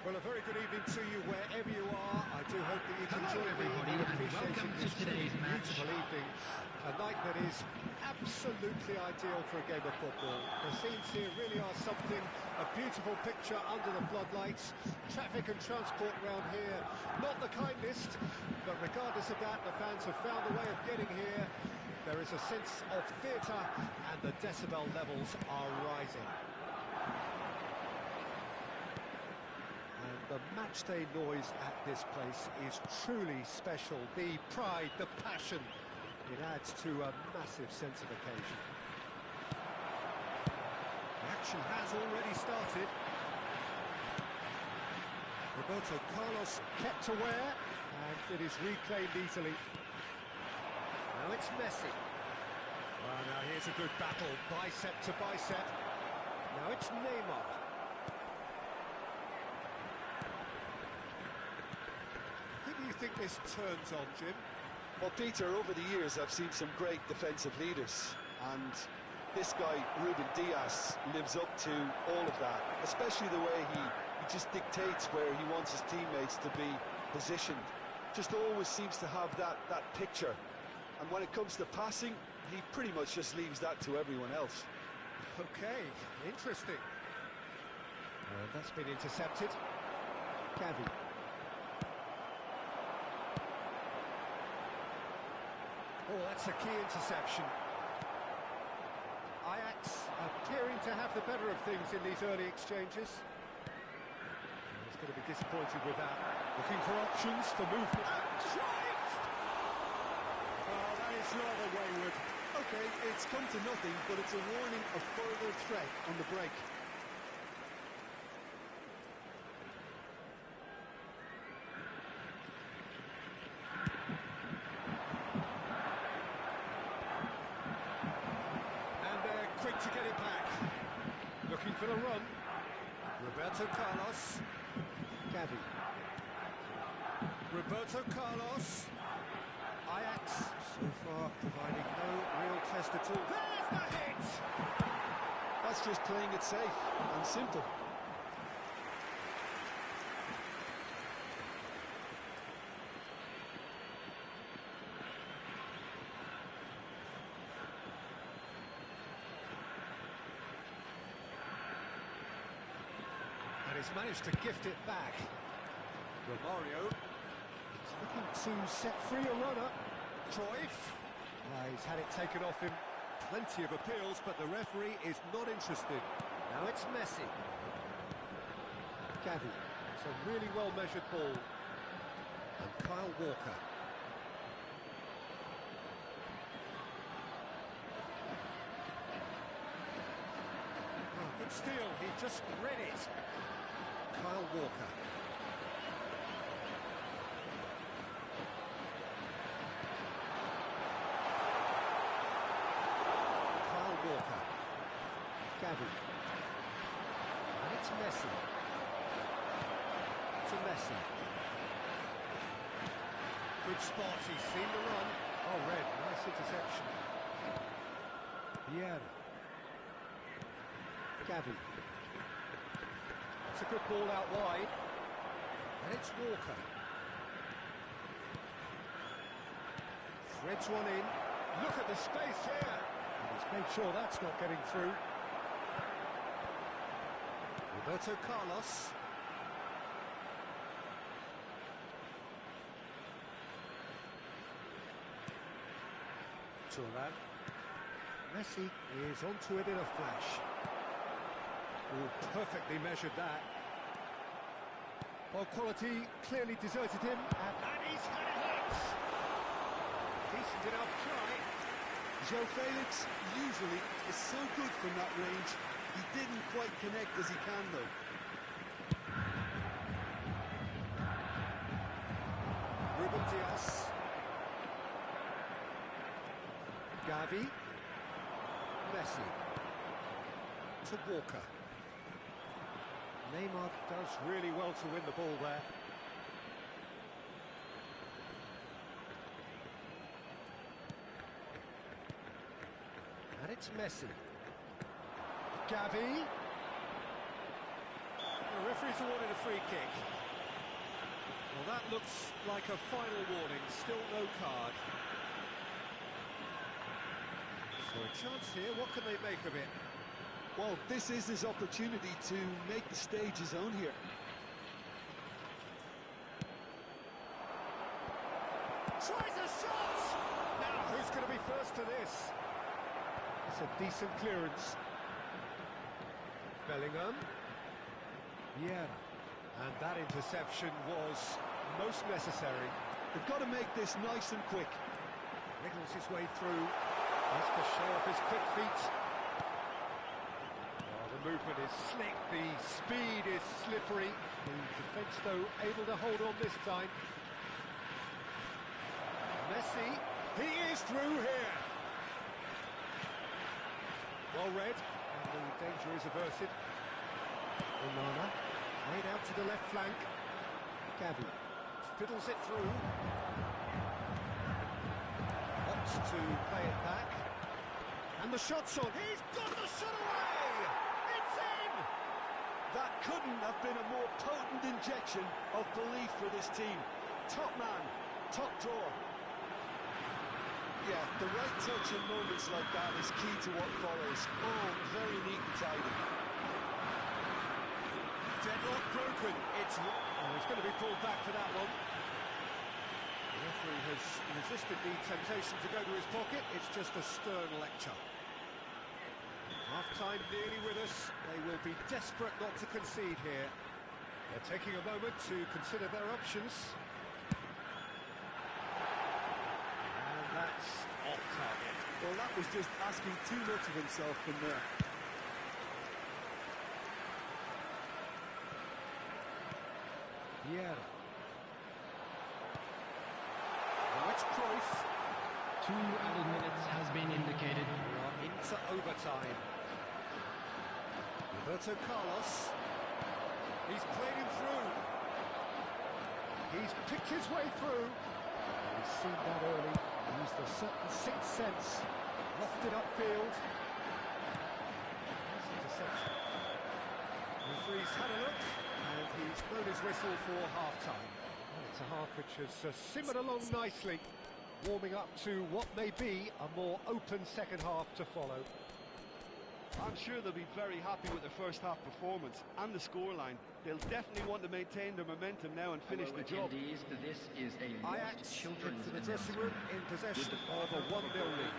Well, a very good evening to you wherever you are. I do hope that you can join me in appreciating this beautiful evening. A night that is absolutely ideal for a game of football. The scenes here really are something, a beautiful picture under the floodlights. Traffic and transport round here, not the kindest, but regardless of that, the fans have found a way of getting here. There is a sense of theatre and the decibel levels are rising. The matchday noise at this place is truly special. The pride, the passion, it adds to a massive sense of occasion. The action has already started. Roberto Carlos kept aware, and it is reclaimed easily. Now it's Messi. Well, now here's a good battle, bicep to bicep. Now it's Neymar. Who do you think this turns on, Jim? Well, Peter, over the years I've seen some great defensive leaders, and this guy, Ruben Dias, lives up to all of that, especially the way he just dictates where he wants his teammates to be positioned. Just always seems to have that picture, and when it comes to passing, he pretty much just leaves that to everyone else. Okay, interesting. That's been intercepted. Gavi. Oh, that's a key interception. Ajax appearing to have the better of things in these early exchanges. He's going to be disappointed with that. Looking for options for movement. Oh, that is rather wayward. Okay, it's come to nothing, but it's a warning of further threat on the break. Quick to get it back. Looking for the run. Roberto Carlos. Gavi. Roberto Carlos. Ajax so far providing no real test at all. There's the hit! That's just playing it safe and simple. He's managed to gift it back. Romario is looking to set free a runner. Cruyff. He's had it taken off him. Plenty of appeals, but the referee is not interested. Now it's Messi. Gavi. It's a really well-measured ball. And Kyle Walker. Oh, good steal. He just read it. Kyle Walker. Kyle Walker. Gavi. And it's Messi. To Messi. Good spot, he's seen the run. Oh, red, nice interception. Vieira. Gavi. It's a good ball out wide. And it's Walker. Threads one in. Look at the space here. And he's made sure that's not getting through. Roberto Carlos. Turan. Messi is onto it in a flash. Oh, perfectly measured that. Ball quality clearly deserted him, and he's had a hit! Decent enough try. Joe Felix usually is so good from that range. He didn't quite connect as he can, though. Ruben Dias. Gavi. Messi. To Walker. Neymar does really well to win the ball there. And it's Messi. Gavi. The referee's awarded a free kick. Well, that looks like a final warning. Still no card. So a chance here. What can they make of it? Well, this is his opportunity to make the stage his own here. Tries a shot! Now, who's going to be first to this? It's a decent clearance. Bellingham. Yeah. And that interception was most necessary. They've got to make this nice and quick. Wriggles his way through. Has to show off his quick feet. The movement is slick, the speed is slippery. The defence, though, able to hold on this time. Messi, he is through here. Well read, and the danger is averted. Onana, laid out to the left flank. Gavi fiddles it through. Opts to play it back. And the shot's on. He's got the shot away! It's in! That couldn't have been a more potent injection of belief for this team. Top man, top drawer. Yeah, the right touch in moments like that is key to what follows. Oh, very neat and tidy. Deadlock broken. It's... Oh, he's going to be pulled back for that one. The referee has resisted the temptation to go to his pocket. It's just a stern lecture. Half-time nearly with us. They will be desperate not to concede here. They're taking a moment to consider their options. And that's off target. Well, that was just asking too much of himself from there. Yeah. Now it's Cruyff. 2 added minutes has been indicated. We are into overtime. Roberto Carlos. He's played him through. He's picked his way through. He's seen that early. He used a certain sixth sense. Lofted upfield. Nice interception. The referee's had a look, and he's blown his whistle for half-time. Well, it's a half which has simmered along nicely, warming up to what may be a more open second half to follow. I'm sure they'll be very happy with their first half performance and the scoreline. They'll definitely want to maintain their momentum now and finish the job. This is a Ajax children's into the dressing room in possession of a 1-0 lead.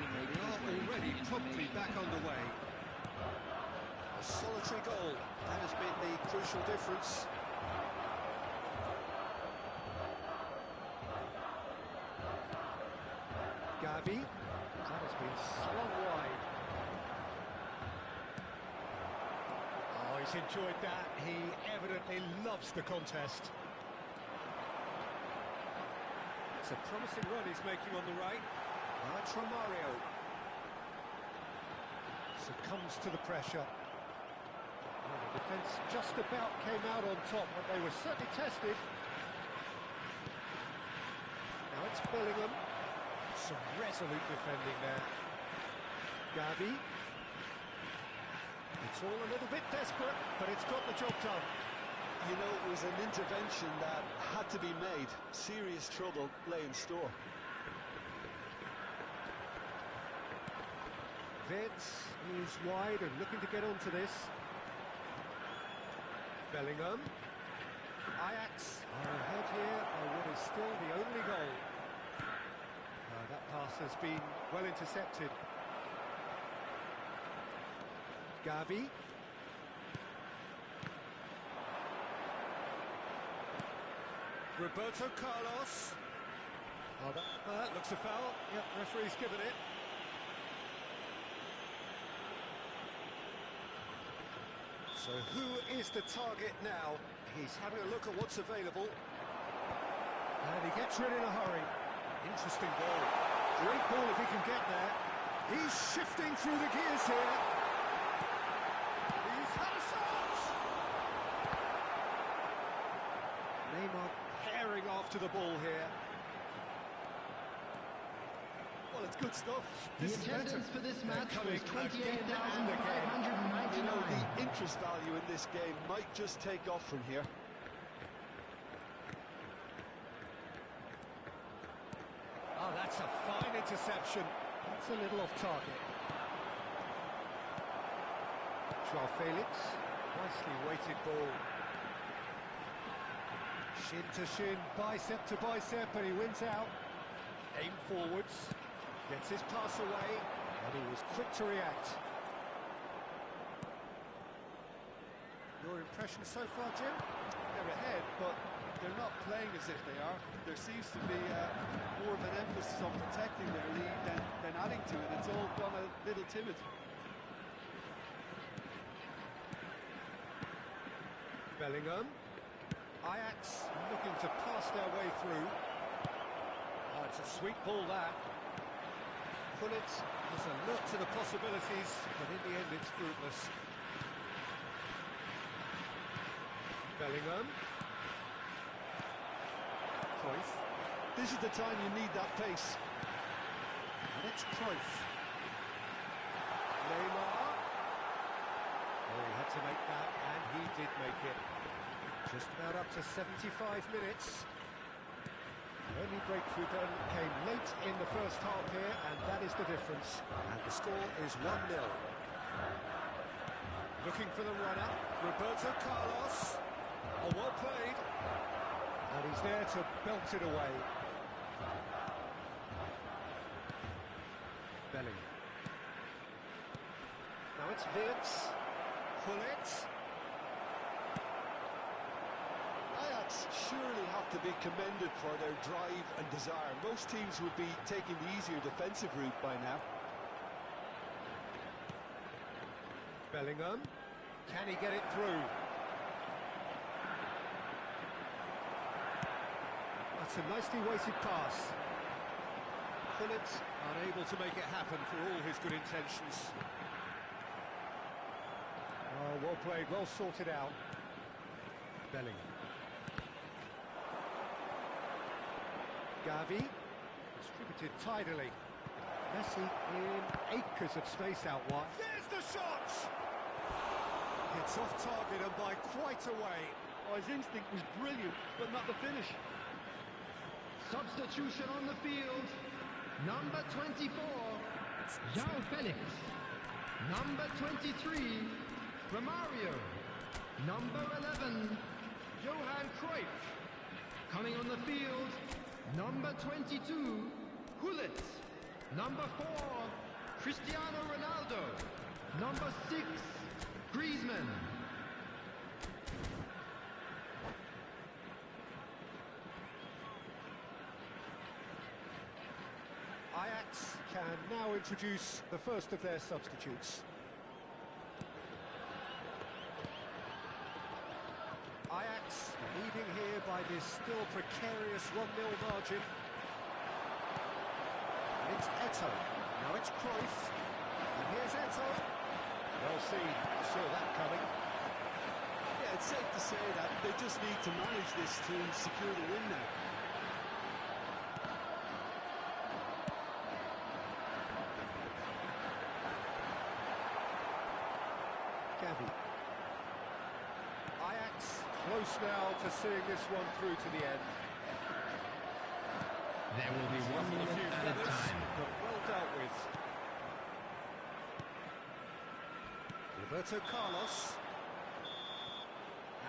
They are already promptly back underway. A solitary goal, that has been the crucial difference. Gavi, that has been slung wide. Oh, he's enjoyed that. He evidently loves the contest. It's a promising run he's making on the right. Now it's Romario. Succumbs to the pressure. Well, the defence just about came out on top, but they were certainly tested. Now it's Bellingham. Some resolute defending there. Gavi. It's all a little bit desperate, but it's got the job done. you know, it was an intervention that had to be made. Serious trouble lay in store. Vitz is wide and looking to get onto this. Bellingham. Ajax are ahead here by what is still the only goal. That pass has been well intercepted. Gavi. Roberto Carlos. Oh, that looks a foul. Yep, referee's given it. So who is the target now? He's having a look at what's available. And he gets rid in a hurry. Interesting ball. Great ball if he can get there. He's shifting through the gears here. He's had a shot! Neymar tearing after the ball here. Well, it's good stuff. The attendance for this match was 28,599. You know, the interest value in this game might just take off from here. Oh, that's a fine interception. That's a little off target. Joao Felix, nicely weighted ball. Shin to shin, bicep to bicep, and he wins out. Aim forwards, gets his pass away, and he was quick to react. Your impression so far, Jim? They're ahead, but they're not playing as if they are. There seems to be more of an emphasis on protecting their lead than adding to it. It's all gone a little timid. Bellingham. Ajax looking to pass their way through. Oh, it's a sweet ball, that. Pullet has a look to the possibilities, but in the end it's fruitless. Bellingham. Cruyff. This is the time you need that pace. And it's Cruyff. Neymar. Oh, he had to make that, and he did make it. Just about up to 75 minutes. The only breakthrough then came late in the first half here, and that is the difference. And the score is 1-0. Looking for the runner, Roberto Carlos. Oh, well played. And he's there to belt it away. Bellingham. Now it's Vitz. Pullet. Ajax surely have to be commended for their drive and desire. Most teams would be taking the easier defensive route by now. Bellingham. Can he get it through? That's a nicely weighted pass. Pullet unable to make it happen for all his good intentions. Oh, well played, well sorted out. Bellingham. Gavi, distributed tidily. Messi in acres of space out wide. There's the shot! It's off target and by quite a way. Oh, his instinct was brilliant, but not the finish. Substitution on the field. Number 24, Joao Felix. Number 23, Romario. Number 11, Johan Cruyff. Coming on the field, number 22, Gullit. Number 4, Cristiano Ronaldo. Number 6, Griezmann. Ajax can now introduce the first of their substitutes. Ajax leading here by this still precarious 1-0 margin. And it's Eto'o. Now it's Cruyff. And here's Eto'o. Well seen. Saw that coming. Yeah, it's safe to say that they just need to manage this to secure the win now. Gavi. Ajax Close now to seeing this one through to the end. There will be 1 minute added time. But well dealt with. Roberto Carlos.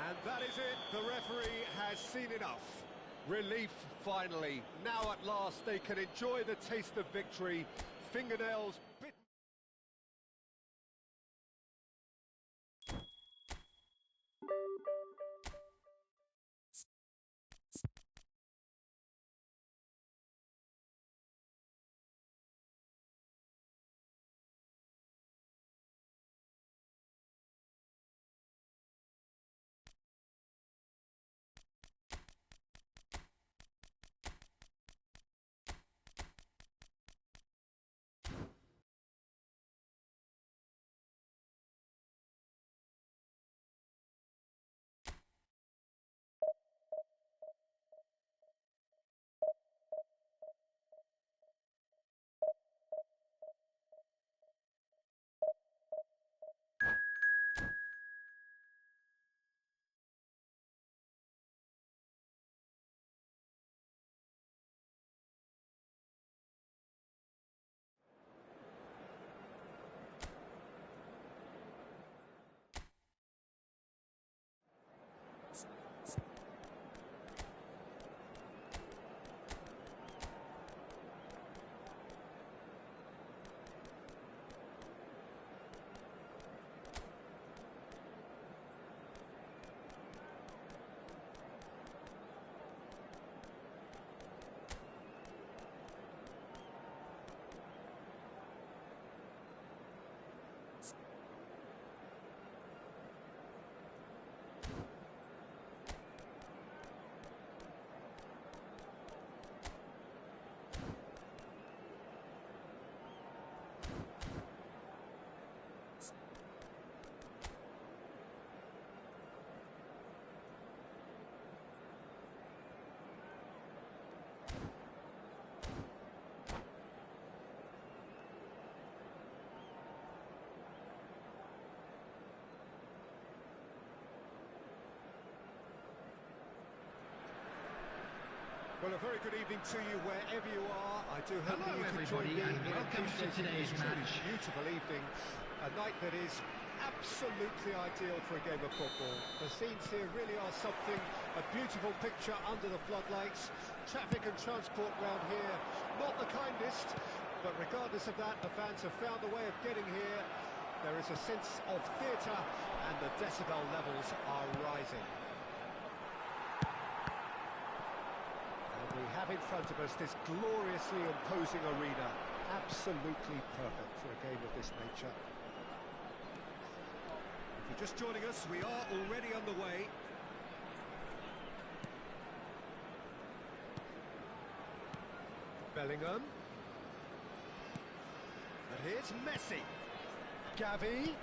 And that is it. The referee has seen enough. Relief, finally. Now at last they can enjoy the taste of victory. Fingernails bitten. Well, a very good evening to you wherever you are. I do hope that you can join me in welcome to today's match. Beautiful evening, a night that is absolutely ideal for a game of football. The scenes here really are something, a beautiful picture under the floodlights. Traffic and transport round here, not the kindest, but regardless of that, the fans have found a way of getting here. There is a sense of theatre, and the decibel levels are rising. We have in front of us this gloriously imposing arena, absolutely perfect for a game of this nature. If you're just joining us, we are already underway. Bellingham. And here's Messi. Gavi.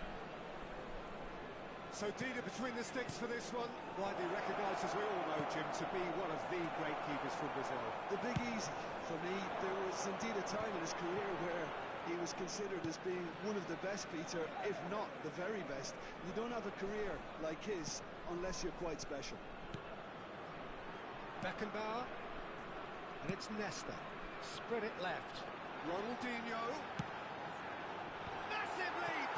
So Dida between the sticks for this one, widely recognised, as we all know, Jim, to be one of the great keepers from Brazil. The Big Easy, for me, there was indeed a time in his career where he was considered as being one of the best, Peter, if not the very best. You don't have a career like his unless you're quite special. Beckenbauer, and it's Nesta. Spread it left. Ronaldinho. Massive lead!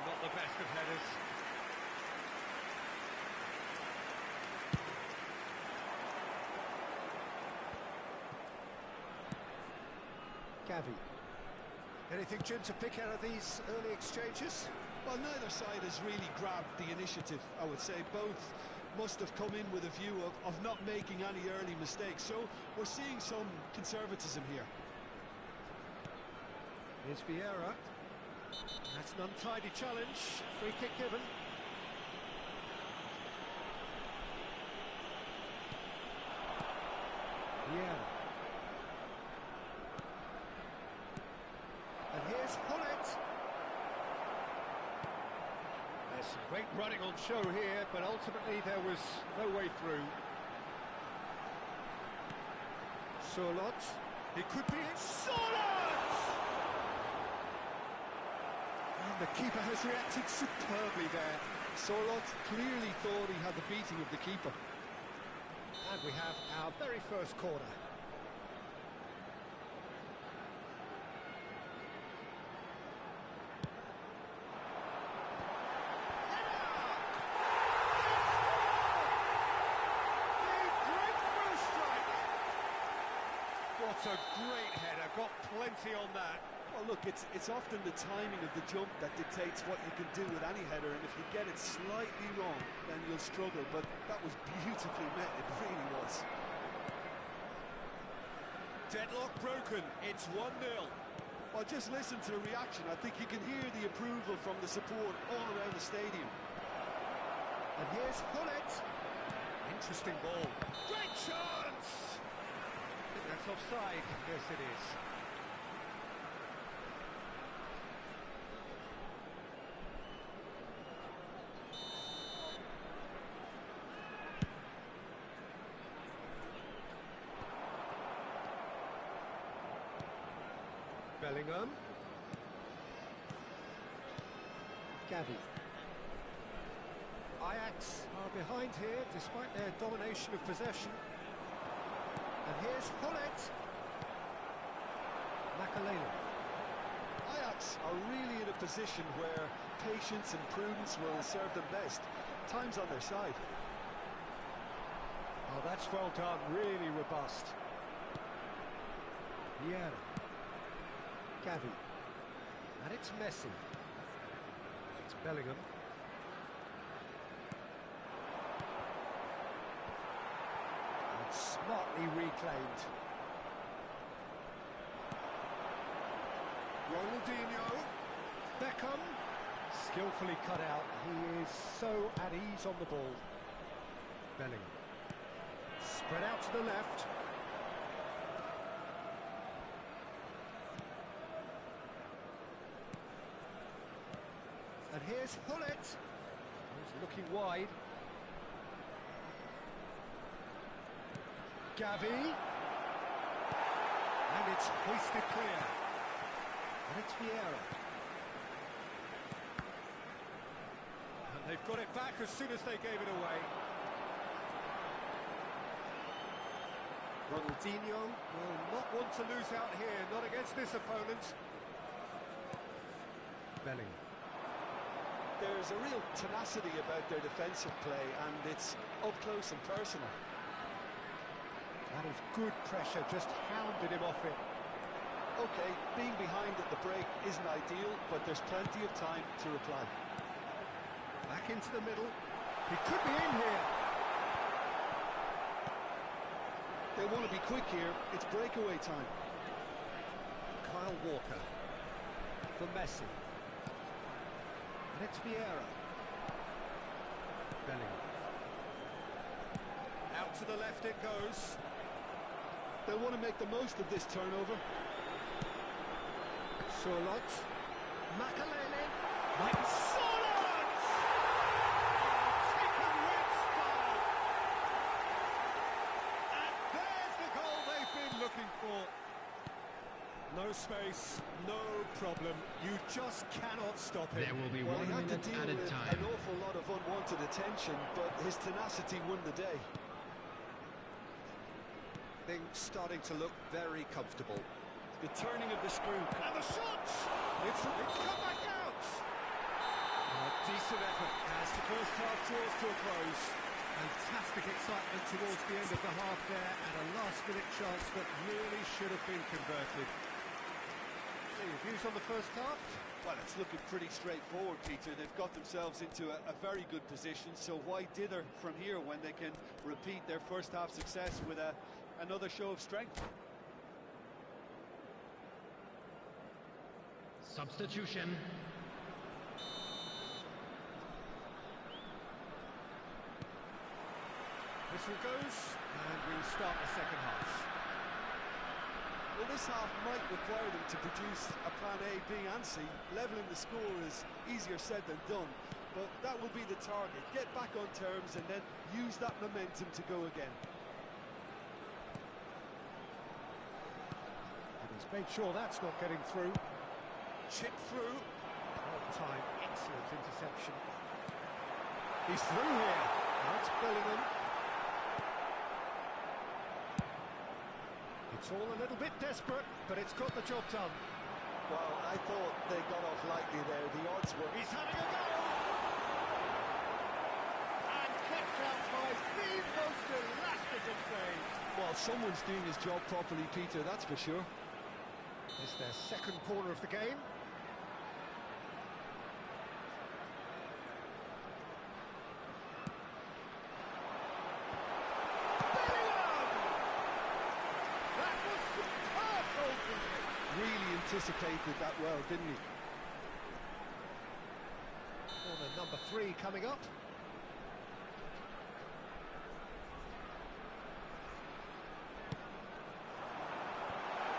Not the best of headers. Gavi. Anything, Jim, to pick out of these early exchanges? Well, neither side has really grabbed the initiative, I would say. Both must have come in with a view of not making any early mistakes. So we're seeing some conservatism here. Here's Vieira. That's an untidy challenge. Free kick given. Vieira. And here's Hullet. There's some great running on show here, but ultimately there was no way through. Sorloth. It could be it. Sorloth! And the keeper has reacted superbly there. Sorloth clearly thought he had the beating of the keeper. And we have our very first corner. What a great header, got plenty on that. Well, look, it's often the timing of the jump that dictates what you can do with any header, and if you get it slightly wrong, then you'll struggle, but that was beautifully met, it really was. Deadlock broken, it's 1-0. Well, just listen to the reaction. I think you can hear the approval from the support all around the stadium. And here's Hullet. Interesting ball. Great chance! I think that's offside. Yes, it is. Bellingham. Gavi. Ajax are behind here despite their domination of possession. And here's Hullet. Makalele. Ajax are really in a position where patience and prudence will serve them best. Time's on their side. Oh, that's well done, really robust. Vieira. Gavi. And it's Messi. It's Bellingham. And smartly reclaimed. Ronaldinho. Beckham. Skillfully cut out. He is so at ease on the ball. Bellingham. Spread out to the left. And here's Hullet. He's looking wide. Gavi. And it's hoisted clear. And it's Vieira. And they've got it back as soon as they gave it away. Ronaldinho will not want to lose out here, not against this opponent. Bellingham. There's a real tenacity about their defensive play, and it's up close and personal. That is good pressure, just hounded him off it. Okay, being behind at the break isn't ideal, but there's plenty of time to reply. Back into the middle. He could be in here. They want to be quick here. It's breakaway time. Kyle Walker. For Messi. And it's Vieira. Bellingham. Out to the left it goes. They want to make the most of this turnover. Sorloth. Makalele. Mike Sorloth! Taken with style. And there's the goal they've been looking for. No space, no problem. You just cannot stop him. There will be Well, 1 he had to minute deal added with time. an awful lot of unwanted attention, but his tenacity won the day. Things starting to look very comfortable. The turning of the screw. And the shot! It's come back out! A decent effort as the first half draws to a close. Fantastic excitement towards the end of the half there, and a last-minute chance that really should have been converted. Your views on the first half? Well, it's looking pretty straightforward, Peter. They've got themselves into a very good position, so why dither from here when they can repeat their first half success with another show of strength? Substitution. Whistle goes, and we start the second half. Well, this half might require them to produce a plan A, B and C. Levelling the score is easier said than done, but that will be the target. Get back on terms and then use that momentum to go again. And he's made sure that's not getting through. Chip through. On time, excellent interception. He's through here. That's Bellingham. It's all a little bit desperate, but it's got the job done. Well, I thought they got off lightly there. The odds were... He's having a go! And kept out by the most elastic of saves. Well, someone's doing his job properly, Peter, that's for sure. It's their second corner of the game. Really anticipated that well, didn't he? Corner number 3 coming up.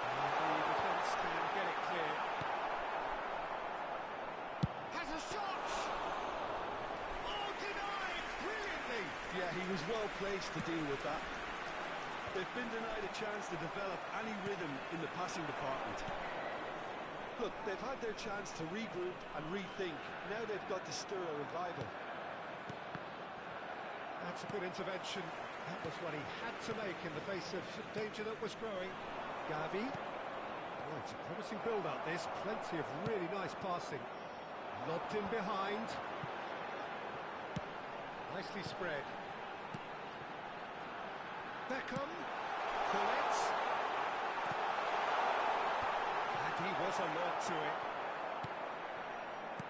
And the defence can get it clear. Has a shot! Oh, denied! Brilliantly! Yeah, he was well placed to deal with that. They've been denied a chance to develop any rhythm in the passing department. Look, they've had their chance to regroup and rethink. Now they've got to stir a revival. That's a good intervention. That was what he had to make in the face of danger that was growing. Gavi. Oh, it's a promising build-up, this. Plenty of really nice passing. Lobbed in behind. Nicely spread. Beckham. Collets. And he was alert to it.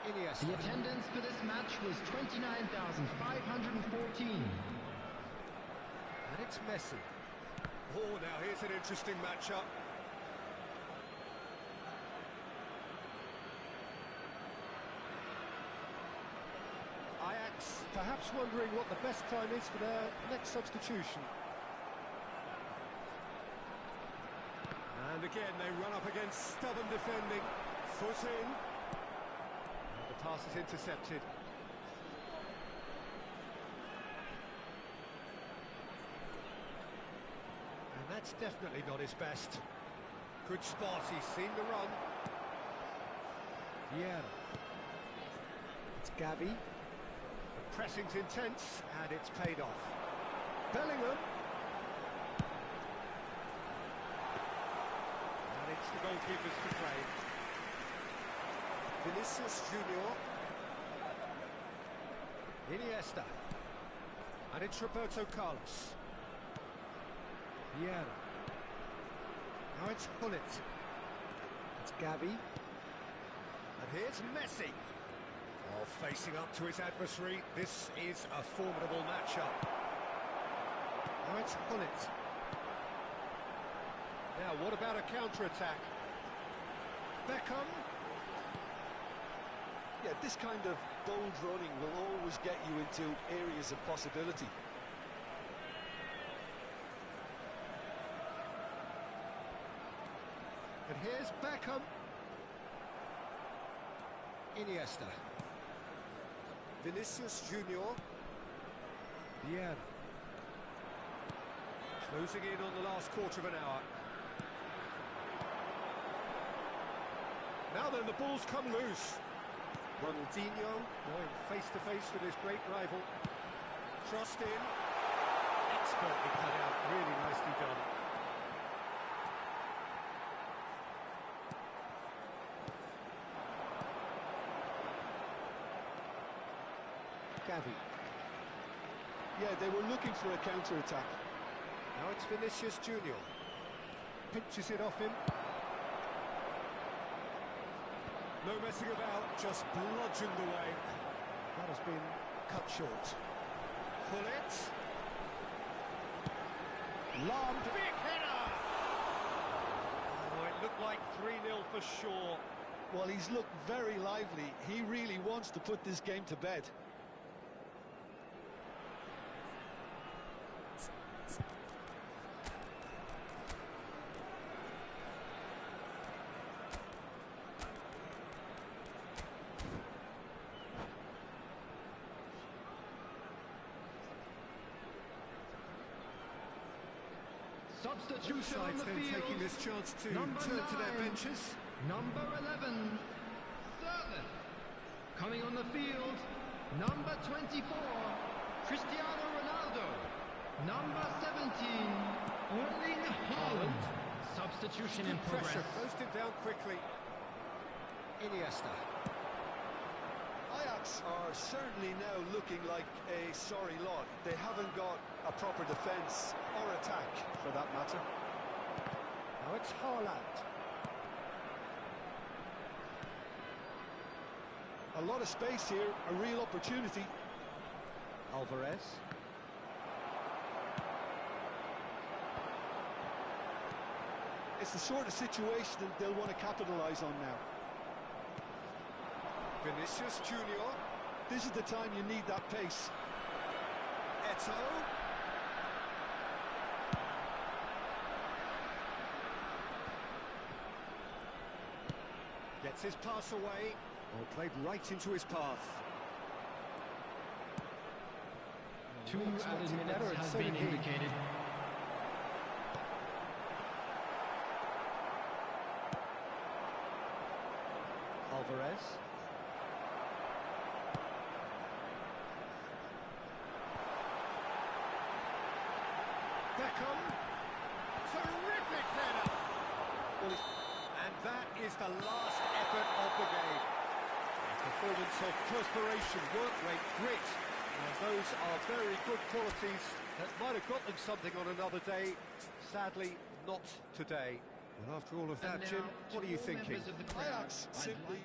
Iniesta. The attendance for this match was 29,514. And it's Messi. Oh, now here's an interesting matchup. Ajax perhaps wondering what the best time is for their next substitution. And again, they run up against stubborn defending. Foot in. And the pass is intercepted. And that's definitely not his best. Good spot, he's seen the run. Yeah. It's Gavi. The pressing's intense, and it's paid off. Bellingham. It's the goalkeepers to play. Vinicius Junior. Iniesta. And it's Roberto Carlos. Vieira. Now it's Hullet. It's Gavi. And here's Messi. Oh, facing up to his adversary. This is a formidable matchup. Now it's Hullet. Now, what about a counter-attack? Beckham. Yeah, this kind of bold running will always get you into areas of possibility. And here's Beckham. Iniesta. Vinicius Junior. Vieira. Closing in on the last quarter of an hour. Now then, the ball's come loose. Ronaldinho going face-to-face with his great rival. Crossed in. Expertly cut out. Really nicely done. Gavi. Yeah, they were looking for a counter-attack. Now it's Vinicius Junior. Pinches it off him. No messing about, just bludgeoned away. That has been cut short. Hullet. Lobbed. Big header! Oh, it looked like 3-0 for sure. Well, he's looked very lively. He really wants to put this game to bed. Two sides then taking this chance to turn to their benches. Number 11, Servant. Coming on the field, Number 24, Cristiano Ronaldo. Number 17, Erling Haaland. Substitution in progress. Pressure closed him down quickly. Iniesta. Ajax are certainly now looking like a sorry lot. They haven't got a proper defence or attack, for that matter. Now it's Haaland. A lot of space here, a real opportunity. Alvarez. It's the sort of situation that they'll want to capitalise on now. Vinicius Junior. This is the time you need that pace. Eto. Gets his pass away. Well, played right into his path. Two added minutes has been indicated. Alvarez. Beckham. Terrific header. And that is the last effort of the game. A performance of perspiration, work rate, grit. And those are very good qualities that might have got them something on another day. Sadly, not today. Well, after all of that, Jim, what are you thinking? Ajax simply...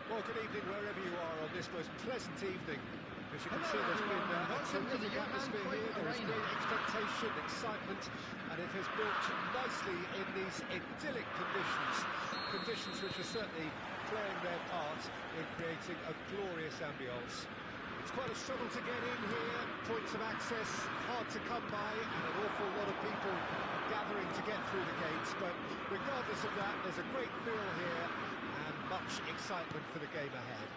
Well, good evening wherever you are on this most pleasant evening. As you can see, there's been a terrific atmosphere here. There is great expectation, excitement, and it has built nicely in these idyllic conditions. Conditions which are certainly playing their part in creating a glorious ambience. It's quite a struggle to get in here, points of access hard to come by, and an awful lot of people gathering to get through the gates. But regardless of that, there's a great feel here and much excitement for the game ahead.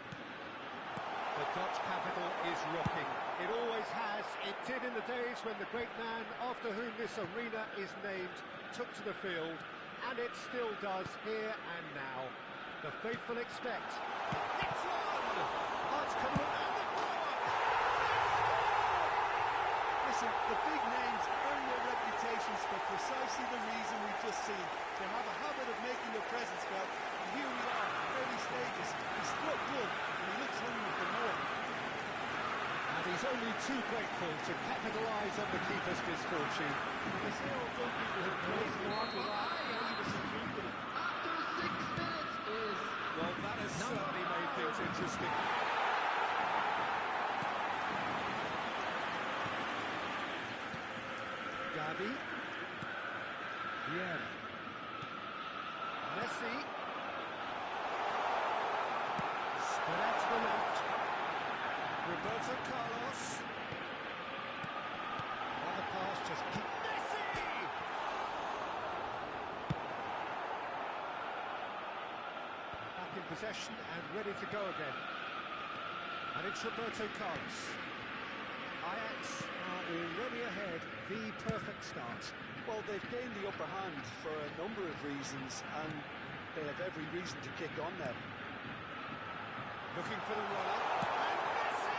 The Dutch capital is rocking. It always has. It did in the days when the great man after whom this arena is named took to the field, and it still does here and now. The faithful expect. It's one! Hearts come around the forward! Listen, the big names earn their reputations for precisely the reason we've just seen. They have a habit of making their presence felt, and here we are, early stages. He struck one, and he looks hungry for more. And he's only too grateful to capitalise on the keeper's misfortune. They say all young people have praised Mark a lot. Maybe there's some truth in it. After 6 minutes is Well, that has certainly made things interesting. Gavi. Vieira. Messi. Spread out to the left. Roberto Carlos. Another pass, just keep Messi! Back in possession and ready to go again. And it's Roberto Carlos. Ajax are already ahead, the perfect start. Well, they've gained the upper hand for a number of reasons, and they have every reason to kick on now. Looking for the runner. And Messi!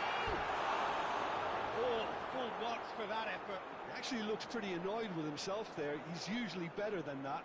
Oh, full marks for that effort. He actually looks pretty annoyed with himself there. He's usually better than that.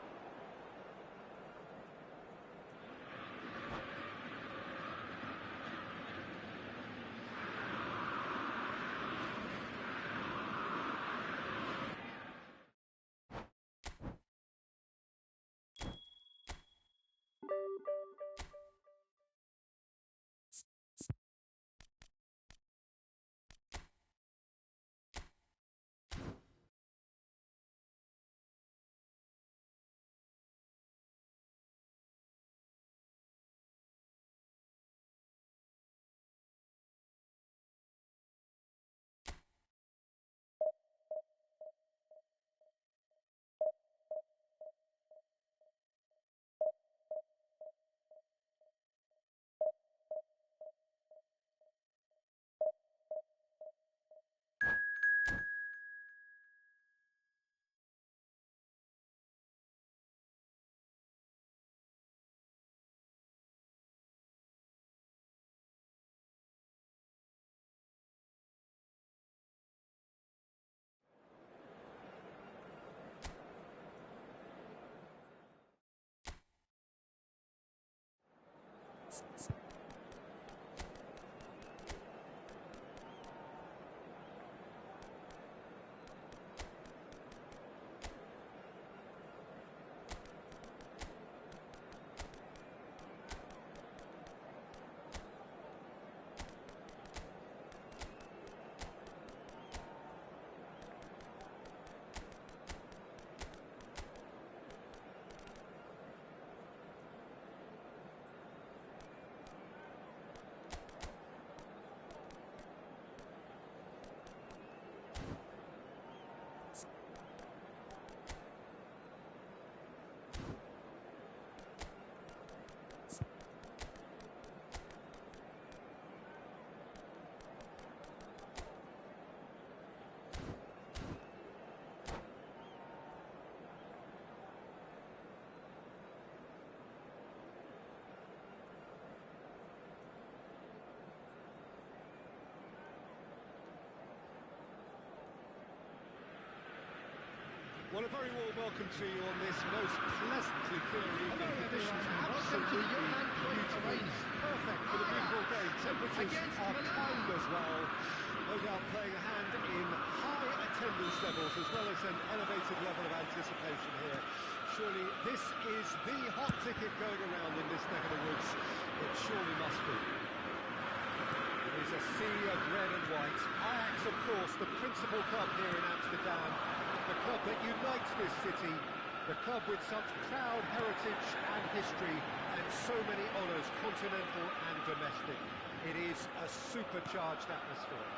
Well, a very warm welcome to you on this most pleasantly clear evening. Conditions absolutely beautiful. Perfect for the beautiful game. Temperatures are kind as well. No doubt playing a hand in high attendance levels as well as an elevated level of anticipation here. Surely this is the hot ticket going around in this neck of the woods. It surely must be. It is a sea of red and white. Ajax, of course, the principal club here in Amsterdam. The club that unites this city, the club with such proud heritage and history and so many honours, continental and domestic. It is a supercharged atmosphere.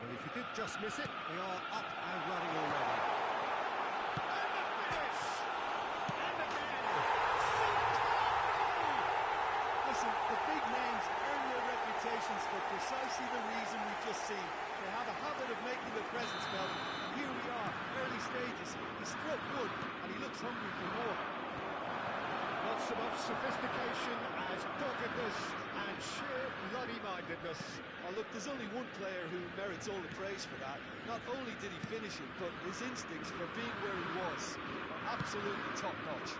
Well, if you did just miss it, we are up and running already. And the finish! And again! Listen, Listen, the big names earn their reputations for precisely the reason we've just seen. They have a habit of making their presence felt, and here we are, early stages. He struck wood, and he looks hungry for more. Not so much sophistication as doggedness and sheer bloody-mindedness. Oh, look, there's only one player who merits all the praise for that. Not only did he finish it, but his instincts for being where he was are absolutely top-notch.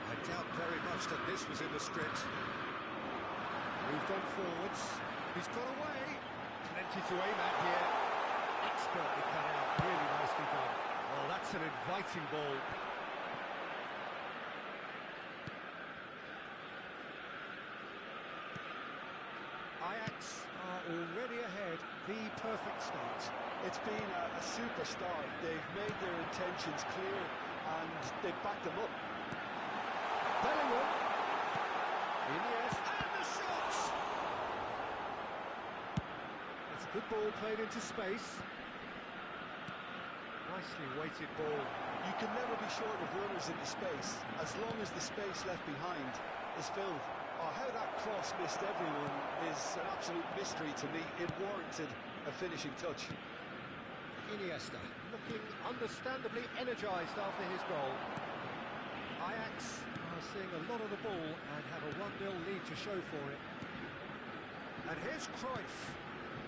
I doubt very much that this was in the script. Moved on forwards. He's got away. Plenty to aim at here. Expertly cut out. Really nicely done. Well, that's an inviting ball. Ajax are already ahead. The perfect start. It's been a super start. They've made their intentions clear and they've backed them up. Bellingham. Iniesta. And the shot! That's a good ball played into space. Nicely weighted ball. You can never be short of runners into space as long as the space left behind is filled. Oh, how that cross missed everyone is an absolute mystery to me. It warranted a finishing touch. Iniesta looking understandably energised after his goal. Ajax are seeing a lot of the ball and have a 1-0 lead to show for it. And here's Cruyff.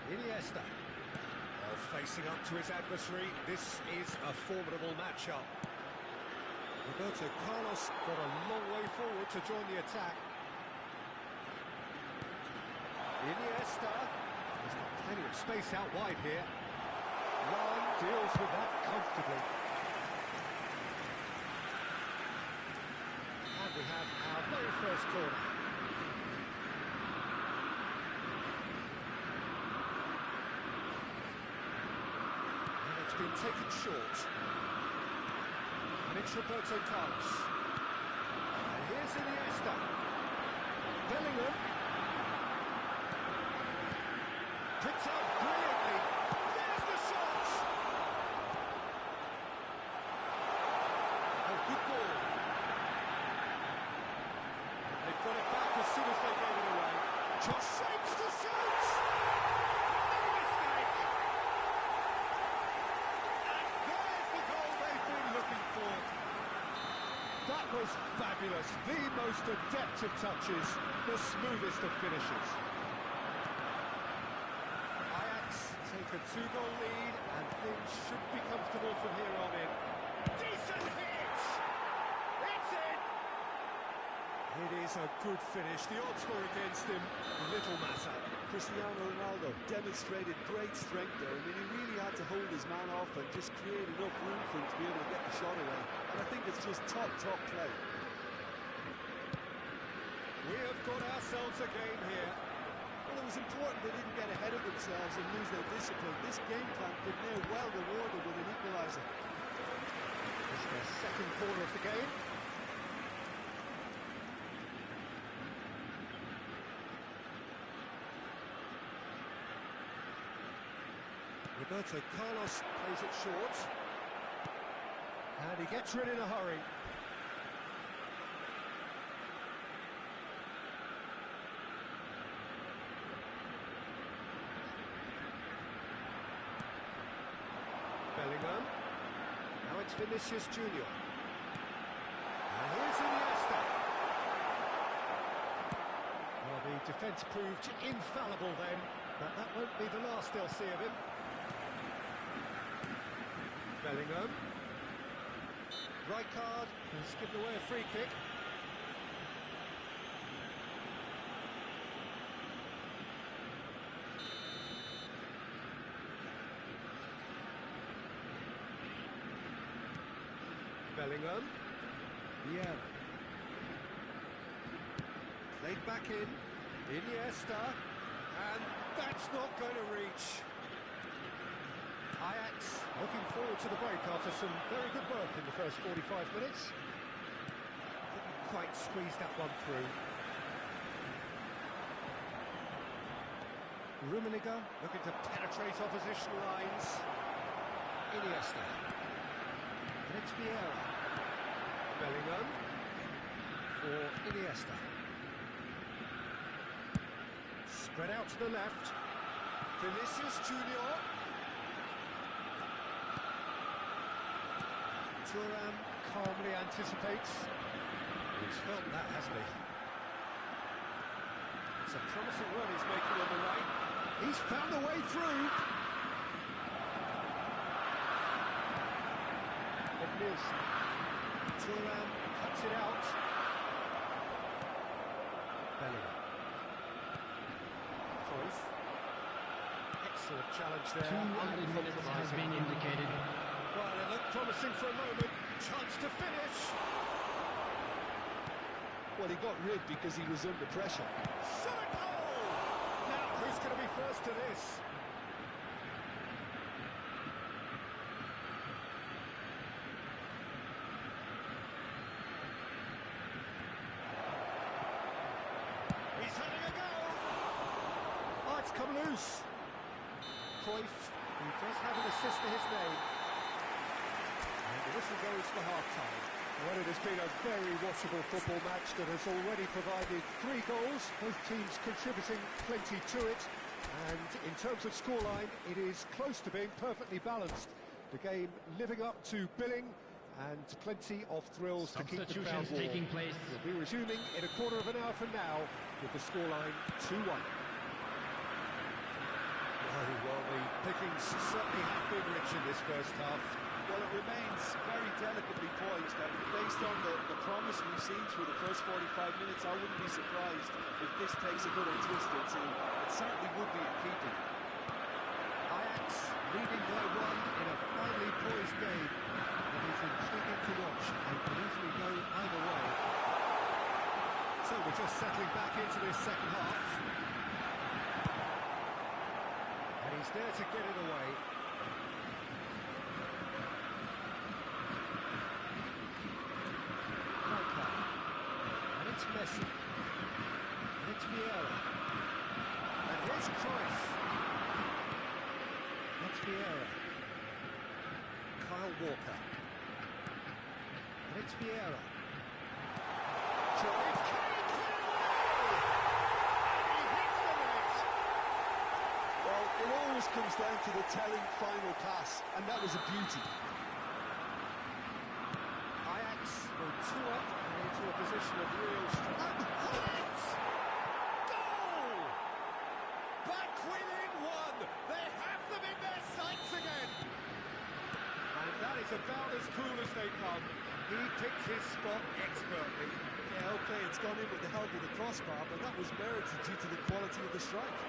Iniesta. Well, facing up to his adversary, this is a formidable matchup. Roberto Carlos got a long way forward to join the attack. Iniesta. He's got plenty of space out wide here. One deals with that comfortably. And we have our very first corner. And it's been taken short. And it's Roberto Carlos. And here's Iniesta. Bellingham. Picked up brilliantly. There's the shot! Oh, good ball. And they've got it back as soon as they gave it away. Just shapes to shoot! No mistake! And there's the goal they've been looking for. That was fabulous. The most adept of touches, the smoothest of finishes. Take a 2-goal lead, and things should be comfortable from here on in. Decent hit! It's in! It is a good finish. The odds were against him. Little matter. Cristiano Ronaldo demonstrated great strength there. I mean, he really had to hold his man off and just create enough room for him to be able to get the shot away. And I think it's just top play. We have got ourselves a game here. Well, it was important they didn't get ahead of themselves and lose their discipline. This game plan could now well rewarded with an equaliser. This is their second corner of the game. Roberto Carlos plays it short. And he gets rid in a hurry. Bellingham. Now it's Vinicius Junior. And here's Iniesta. Well, the defence proved infallible then, but that won't be the last they'll see of him. Bellingham. Rijkaard has given away a free kick. Bellingham. Vieira. Played back in. Iniesta. And that's not going to reach. Ajax looking forward to the break after some very good work in the first 45 minutes. Couldn't quite squeeze that one through. Rummenigge looking to penetrate opposition lines. Iniesta. And it's Vieira. Bellingham. for Iniesta. Spread out to the left. Vinicius Junior. Thuram calmly anticipates. He's felt that, hasn't he? It's a promising run he's making on the right. He's found a way through. Nielsen. Thuram cuts it out. Bellingham. Cruyff. Excellent challenge there. 2 added minutes has been indicated. Well, it looked promising for a moment. Chance to finish. Well, he got rid because he was under pressure. Shot a goal! Now, who's going to be first to this? He's having a go! Oh, it's come loose. Cruyff, who does have an assist to his name. And the whistle goes for half-time. Well, it has been a very watchable football match that has already provided 3 goals, both teams contributing plenty to it. And in terms of scoreline, it is close to being perfectly balanced. The game living up to billing and plenty of thrills to keep the crowd warm. Taking place. We'll be resuming in a quarter of an hour from now with the scoreline 2-1. Well, the pickings certainly have been rich in this first half. Well, it remains very delicately poised, and based on the promise we've seen through the first 45 minutes, I wouldn't be surprised if this takes a bit of twist or two. It certainly would be in keeping. Ajax leading by 1 in a finely poised game. It is intriguing to watch and can easily go either way. So we're just settling back into this second half. And he's there to get it away. And it's Messi. And it's Vieira. And here's Cruyff. That's Vieira. Kyle Walker. And it's Vieira. Cruyff can he put it away? And he hits the net. Well, it always comes down to the telling final pass, and that was a beauty. Ajax go 2 up and into a position of real strength. And goal! Back within 1. They have them in their sights again. And that is about as cool as they come. He picked his spot expertly. Yeah, okay, it's gone in with the help of the crossbar, but that was merited due to the quality of the strike.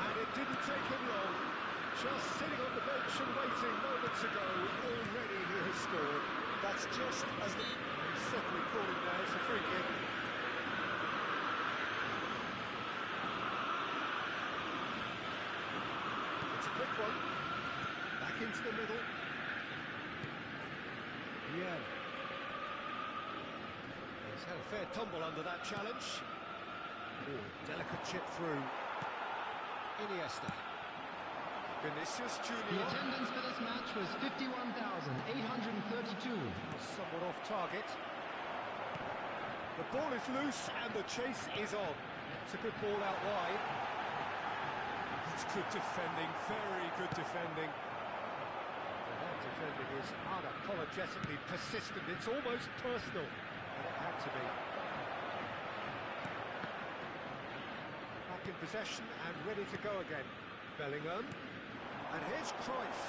And it didn't take him long. Just sitting on the bench and waiting moments ago, already he has scored. That's just as the... He's certainly calling now, it's a free kick. It's a quick one. Back into the middle. Yeah. He's had a fair tumble under that challenge. Oh, delicate chip through. Iniesta. Vinicius The Junior. attendance for this match was 51,832. Somewhat off target. The ball is loose and the chase is on. It's a good ball out wide. It's good defending, very good defending. Well, that defending is unapologetically persistent. It's almost personal, and it had to be. Back in possession and ready to go again. Bellingham. And here's Cruyff.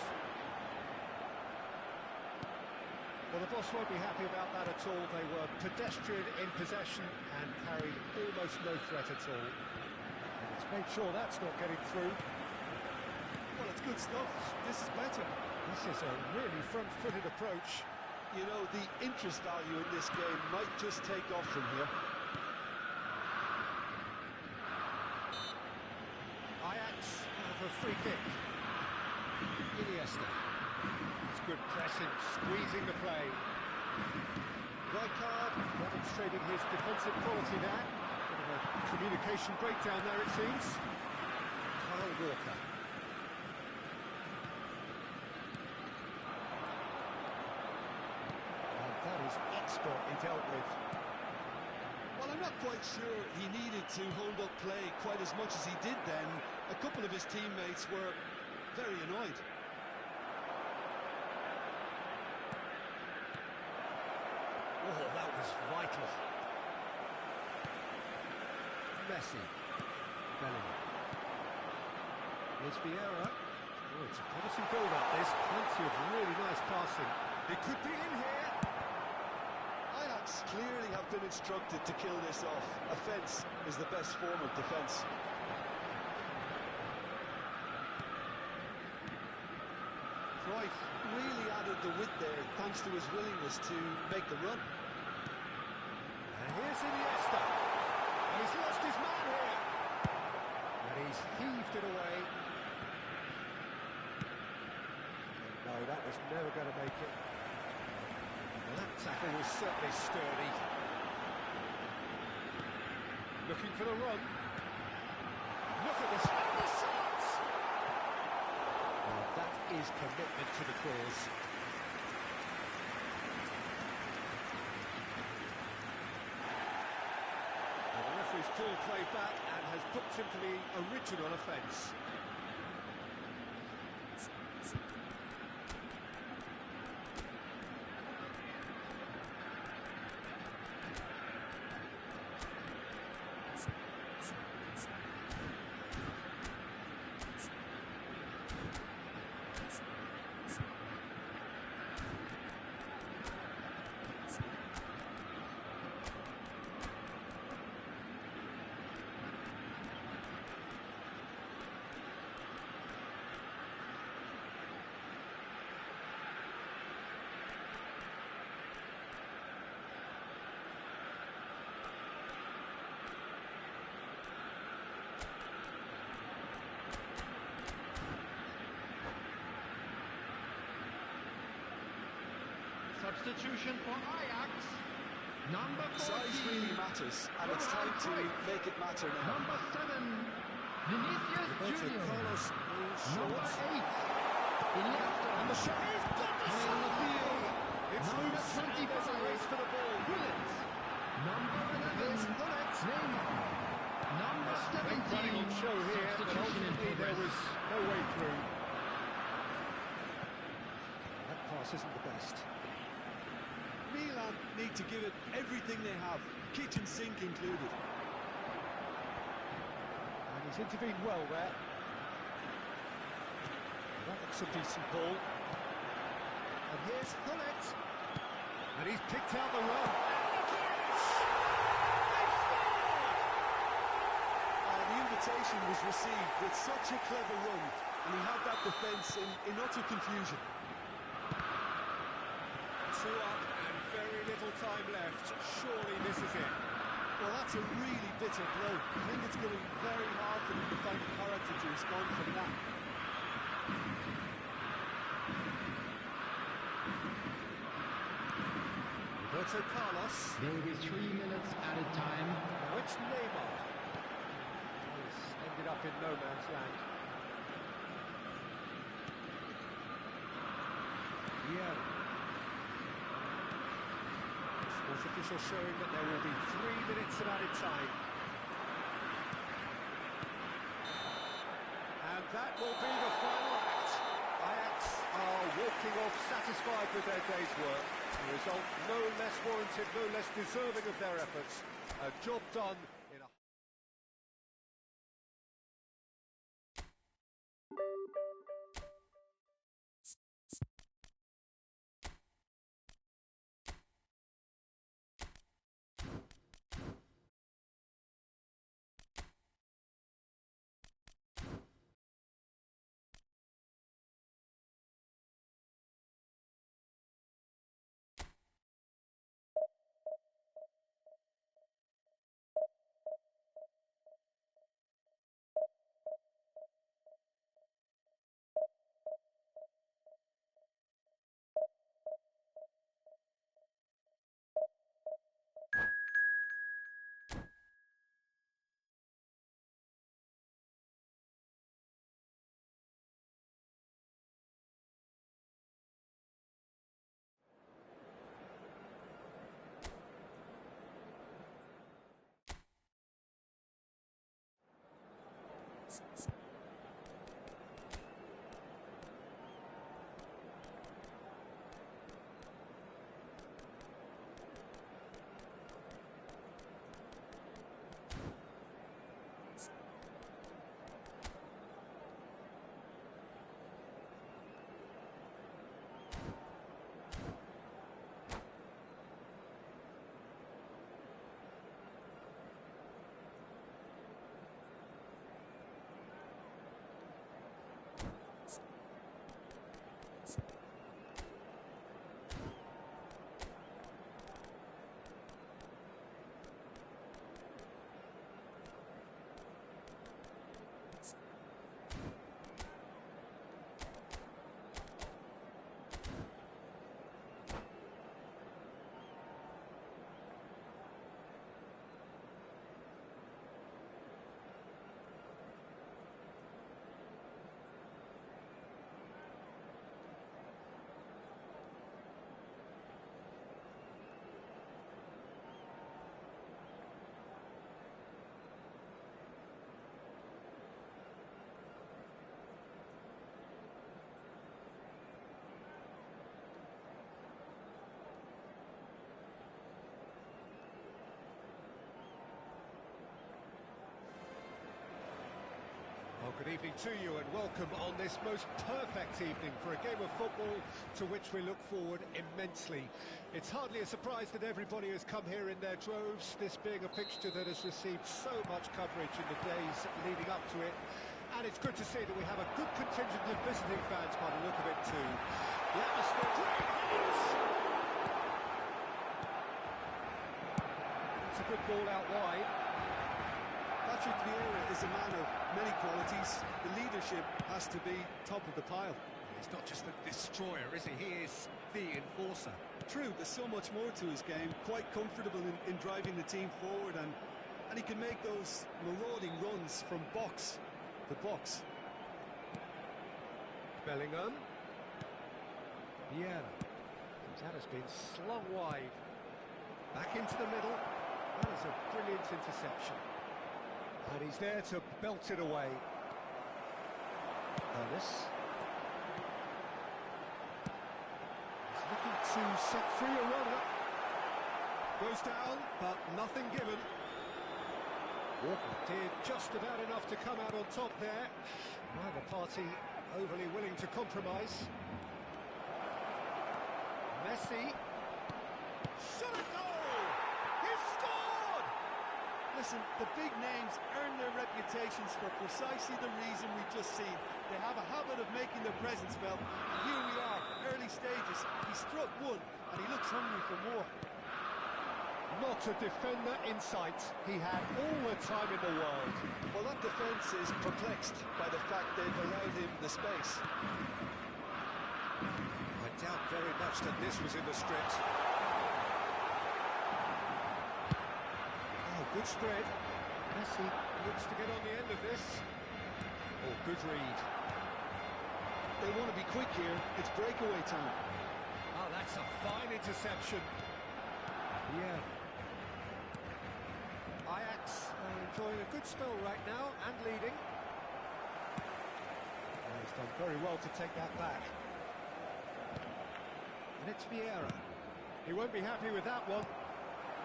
Well, the boss won't be happy about that at all. They were pedestrian in possession and carried almost no threat at all. And it's made sure that's not getting through. Well, it's good stuff. This is better. This is a really front-footed approach. You know, the interest value in this game might just take off from here. Ajax have a free kick. Iniesta. It's good pressing, squeezing the play. Rijkaard demonstrating his defensive quality there. Bit of a communication breakdown there, it seems. Kyle Walker. And that was expertly dealt with. Well, I'm not quite sure he needed to hold up play quite as much as he did then. A couple of his teammates were very annoyed. Oh, that was vital. Messi. Bellingham. Here's Vieira. Oh, it's a promising build-up. There's plenty of really nice passing. It could be in here. Ajax clearly have been instructed to kill this off. Offence is the best form of defence. Cruyff really added the width there thanks to his willingness to make the run. And here's Iniesta. And he's lost his man here. And he's heaved it away. And no, that was never going to make it. And that tackle was certainly sturdy. Looking for the run. Look at the shots! Well, that is commitment to the cause. And the referee's called play back and has booked him for the original offence. Substitution for Ajax. Number 14. Size really matters, and it's time to make it matter now. Number 7. Vinicius Junior. Carlos Number 8. Iniesta. And the shot is got the Playing on the field. It's Number loose, and there's a 25. race for the ball. Gullit. Number 11. Here's Gullit. Neymar. Number Great running 17. on show here, but Substitution in ultimately there was progress. no way through. That pass isn't the best. Milan need to give it everything they have, kitchen sink included. And he's intervened well there. That looks a decent ball. And here's Gullit. And he's picked out the run. The invitation was received with such a clever run, and he had that defence in utter confusion. 2 up and very little time left. Surely this is it. Well, that's a really bitter blow. I think it's going to be very hard for them to find the character to respond from that. Roberto Carlos. There will be 3 minutes added time. Now it's Neymar. He's ended up in no man's land. Yeah. Sports official showing that there will be 3 minutes of added time. And that will be the final act. Ajax are walking off satisfied with their day's work. The result no less warranted, no less deserving of their efforts. A job done Well, good evening to you and welcome on this most perfect evening for a game of football to which we look forward immensely. It's hardly a surprise that everybody has come here in their droves, this being a fixture that has received so much coverage in the days leading up to it. And it's good to see that we have a good contingent of visiting fans by the look of it too. The atmosphere... It's a good ball out wide. Patrick Vieira is a man of many qualities. The leadership has to be top of the pile. He's not just the destroyer, is he? He is the enforcer. True, there's so much more to his game. Quite comfortable in driving the team forward, and he can make those marauding runs from box to box. Bellingham. Vieira. That has been slung wide. Back into the middle. That is a brilliant interception. And he's there to belt it away. Ernest. He's looking to set free a runner. Goes down, but nothing given. Walker did just about enough to come out on top there. Neither party overly willing to compromise. Messi. Shot a goal! He's scored! Listen, the big names earn their reputations for precisely the reason we've just seen. They have a habit of making their presence felt. And here we are, early stages. He struck one, and he looks hungry for more. Not a defender in sight. He had all the time in the world. Well, that defence is perplexed by the fact they've allowed him the space. I doubt very much that this was in the script. Oh, good spread. Messi looks to get on the end of this. Oh, good read. They want to be quick here. It's breakaway time. Oh, that's a fine interception. Yeah. Ajax are enjoying a good spell right now and leading. Oh, he's done very well to take that back. And it's Vieira. He won't be happy with that one.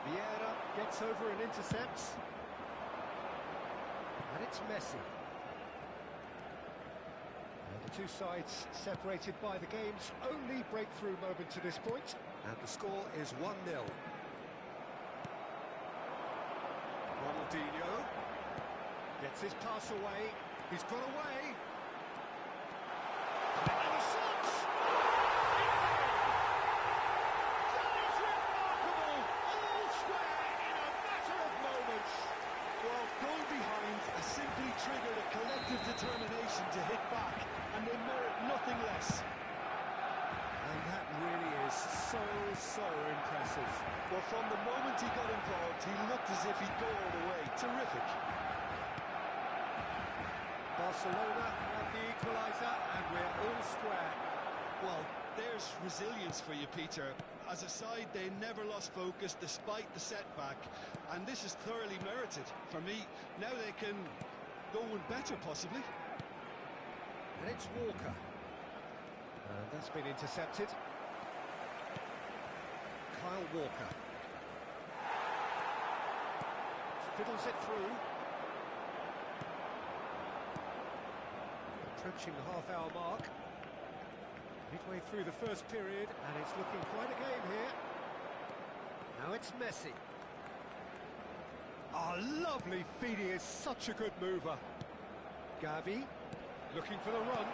Vieira gets over and intercepts. And it's Messi. And the two sides separated by the game's only breakthrough moment to this point. And the score is 1-0. Ronaldinho gets his pass away. He's got away. And he shoots! That is remarkable! All square in a matter of moments. Well, going behind has simply triggered a collective determination to hit back, and they merit nothing less. And that really is so impressive. Well, from the moment he got involved, he looked as if he'd go all the way. Terrific. Barcelona have the equaliser, and we're all square. Well, there's resilience for you, Peter. As a side, they never lost focus despite the setback, and this is thoroughly merited. For me, now they can go one better, possibly. And it's Walker. And that's been intercepted. Kyle Walker. Fiddles it through. Approaching the half-hour mark. Midway through the first period, and it's looking quite a game here. Now it's Messi. Oh, lovely feed, he is such a good mover. Gavi, looking for the run.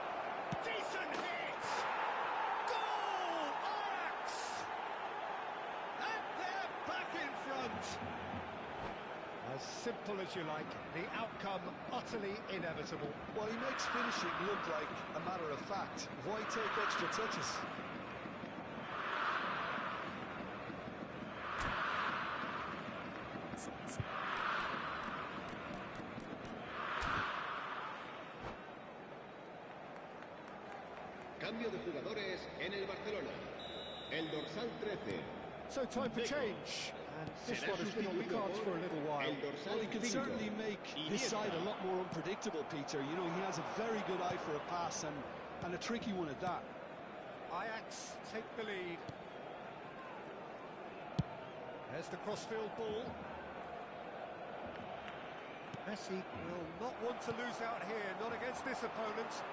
Decent hit! Goal! Ajax! And they're back in front. As simple as you like, the outcome utterly inevitable. Well, he makes finishing look like a matter of fact. Why take extra touches? Cambio de jugadores en el Barcelona. El dorsal 13. So time for change. And this one has been on the cards for a little while. Well, he can certainly make his side a lot more unpredictable, Peter. You know, he has a very good eye for a pass and a tricky one at that. Ajax take the lead. There's the crossfield ball. Messi will not want to lose out here, not against this opponent.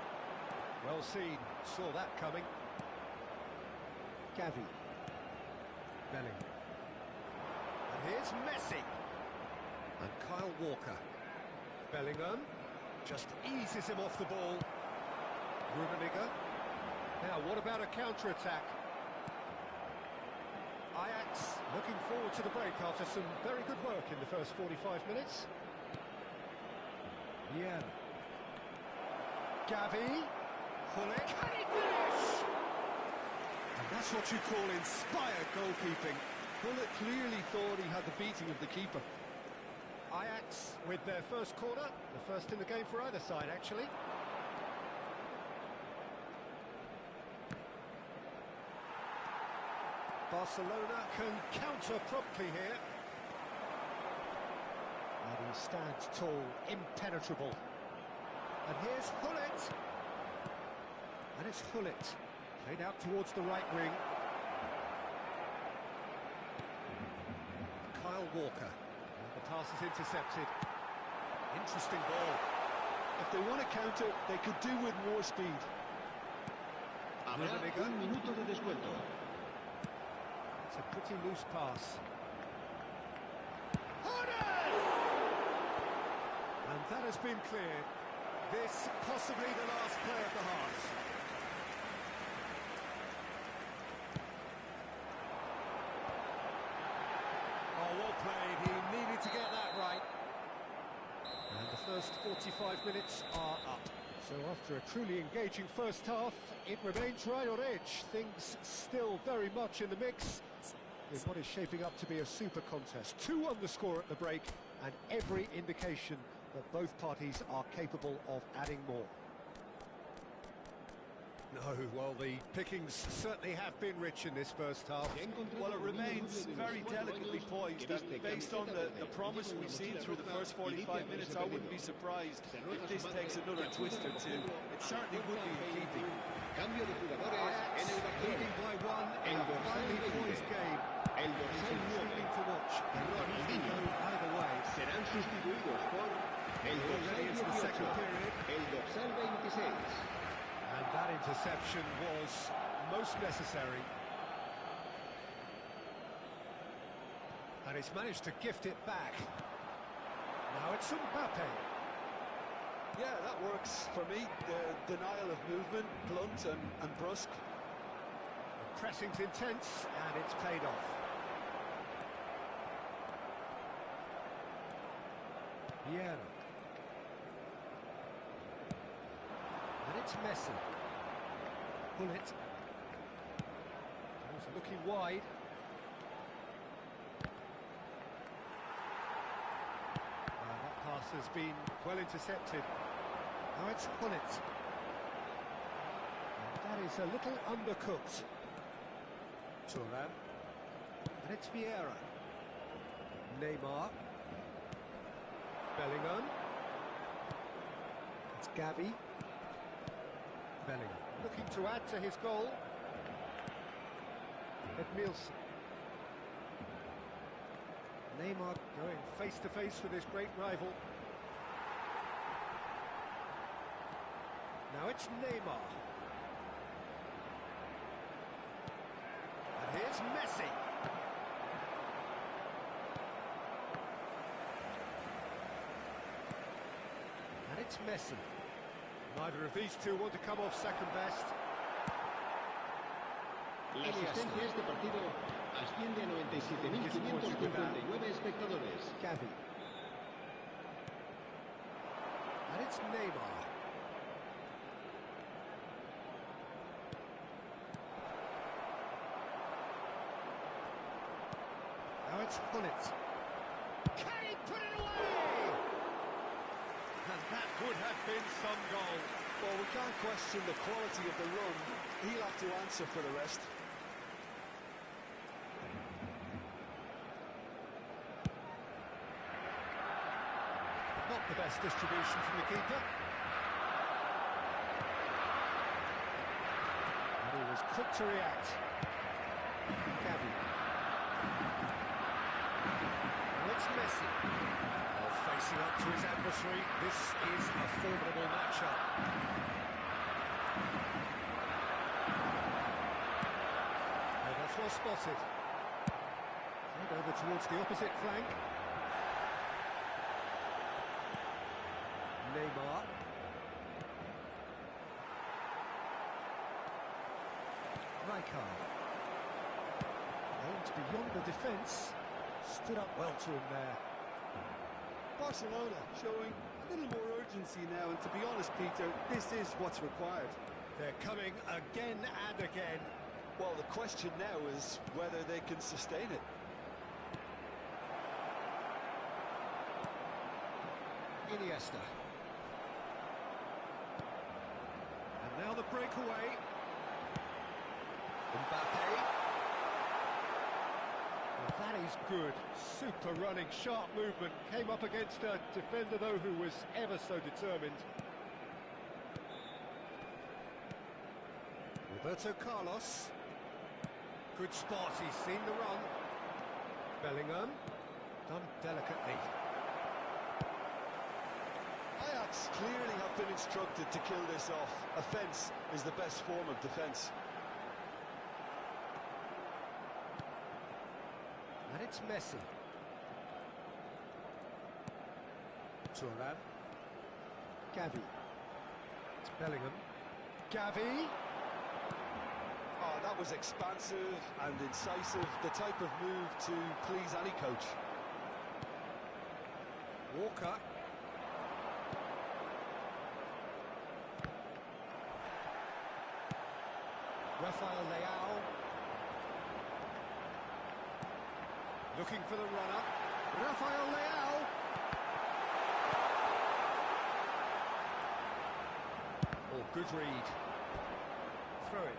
Well seen, saw that coming. Gavi. Belling. And here's Messi. And Kyle Walker. Bellingham just eases him off the ball. Rummenigge. Now, what about a counter-attack? Ajax looking forward to the break after some very good work in the first 45 minutes. Yeah. Gavi. Hullet. Can he finish? And that's what you call inspired goalkeeping. Hullet clearly thought he had the beating of the keeper. Ajax with their first corner, the first in the game for either side, actually. Barcelona can counter promptly here. And he stands tall, impenetrable. And here's Hullet. And it's Hullet, played out towards the right wing. Kyle Walker. And the pass is intercepted. Interesting ball. If they want to counter, they could do with more speed. Habrá un minuto de descuento. It's a pretty loose pass. And that has been cleared. This possibly the last play of the half. Oh, well played. He needed to get that right. And the first 45 minutes are up. So after a truly engaging first half, it remains right on edge. Things still very much in the mix in what is shaping up to be a super contest. 2 on the score at the break, and every indication that both parties are capable of adding more. No, well, the pickings certainly have been rich in this first half. Well, it remains very delicately poised, and based on the promise we've seen through the first 45 minutes, I wouldn't be surprised if this takes another twist or two. It certainly would be in keeping. Cambio de jugadores en el Leading Barcelona. by 1 in a finely poised game. El It's dorsal intriguing 9. to watch. And not easy to go either way. Serán sustituidos por el dorsal Already into the second 18. period. El dorsal 26. And that interception was most necessary. And it's managed to gift it back. Now it's Mbappe. Yeah, that works for me. The denial of movement, blunt and brusque. The pressing's intense, and it's paid off. Vieira. And it's Messi. Hullet. Also looking wide. That pass has been well intercepted. Now it's Hullet. And that is a little undercooked. Thuram. And it's Vieira. Neymar. Bellingham. It's Gavi. Bellingham looking to add to his goal. Edmilson. Neymar going face to face with his great rival. Now it's Neymar. And here's Messi. And it's Messi. Neither of these two want to come off second best. La asistencia a este partido asciende a 97.559 espectadores. Gavi. And it's Neymar. Now it's Hullet. Can he put it away? And that would have been some goal. Well, we can't question the quality of the run. He'll have to answer for the rest. Not the best distribution from the keeper. And he was quick to react. Gavi. Now it's Messi. Well, facing up to his adversary, this is a formidable matchup. Oh, that's well spotted. Played over towards the opposite flank. Neymar. Rijkaard. Aimed beyond the defence. Stood up well to him there. Barcelona showing a little more urgency now, and to be honest, Peter, this is what's required. They're coming again and again. Well, the question now is whether they can sustain it. Iniesta. And now the breakaway. Mbappe. Well, that is good. Super running, sharp movement. Came up against a defender, though, who was ever so determined. Roberto Carlos. Good spot, he's seen the run. Bellingham. Done delicately. Ajax clearly have been instructed to kill this off. Offence is the best form of defence. And it's Messi. Thuram. Gavi. It's Bellingham. Gavi. Oh, that was expansive and incisive, the type of move to please any coach. Walker. Rafael Leao. Looking for the runner. Rafael Leao. Oh, good read. Throw it.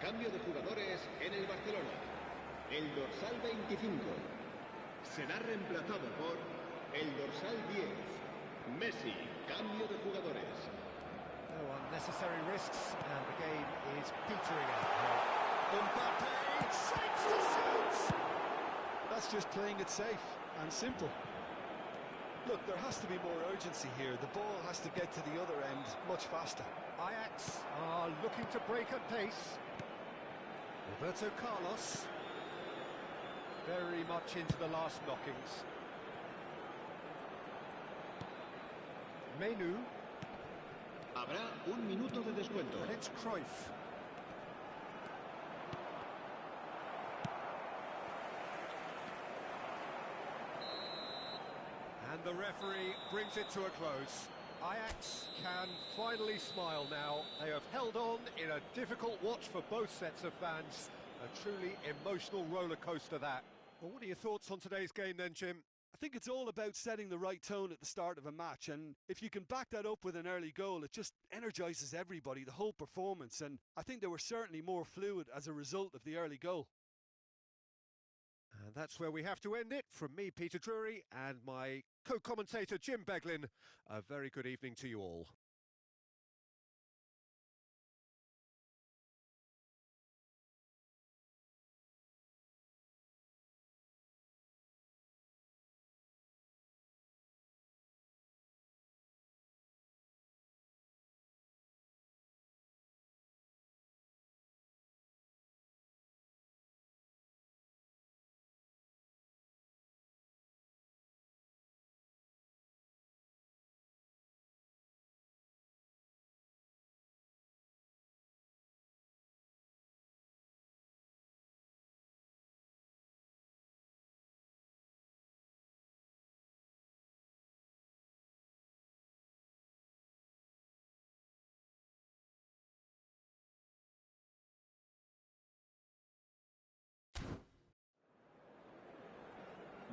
Cambio de jugadores en el Barcelona. El dorsal 25 será reemplazado por el dorsal 10. Messi, cambio de jugadores. No unnecessary risks, and the game is petering out. Mbappe shapes the shoots. That's just playing it safe and simple. Look, there has to be more urgency here. The ball has to get to the other end much faster. Ajax are looking to break at pace. Roberto Carlos. Very much into the last knockings. Menu. Habrá un minuto de descuento. And it's Cruyff. And the referee brings it to a close. Ajax can finally smile now. They have held on in a difficult watch for both sets of fans. A truly emotional roller coaster that. Well, what are your thoughts on today's game then, Jim? I think it's all about setting the right tone at the start of a match, and if you can back that up with an early goal, it just energises everybody, the whole performance, and I think they were certainly more fluid as a result of the early goal. And that's where we have to end it. From me, Peter Drury, and my co-commentator, Jim Beglin. A very good evening to you all.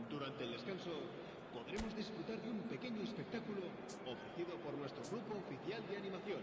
Durante el descanso podremos disfrutar de un pequeño espectáculo ofrecido por nuestro grupo oficial de animación.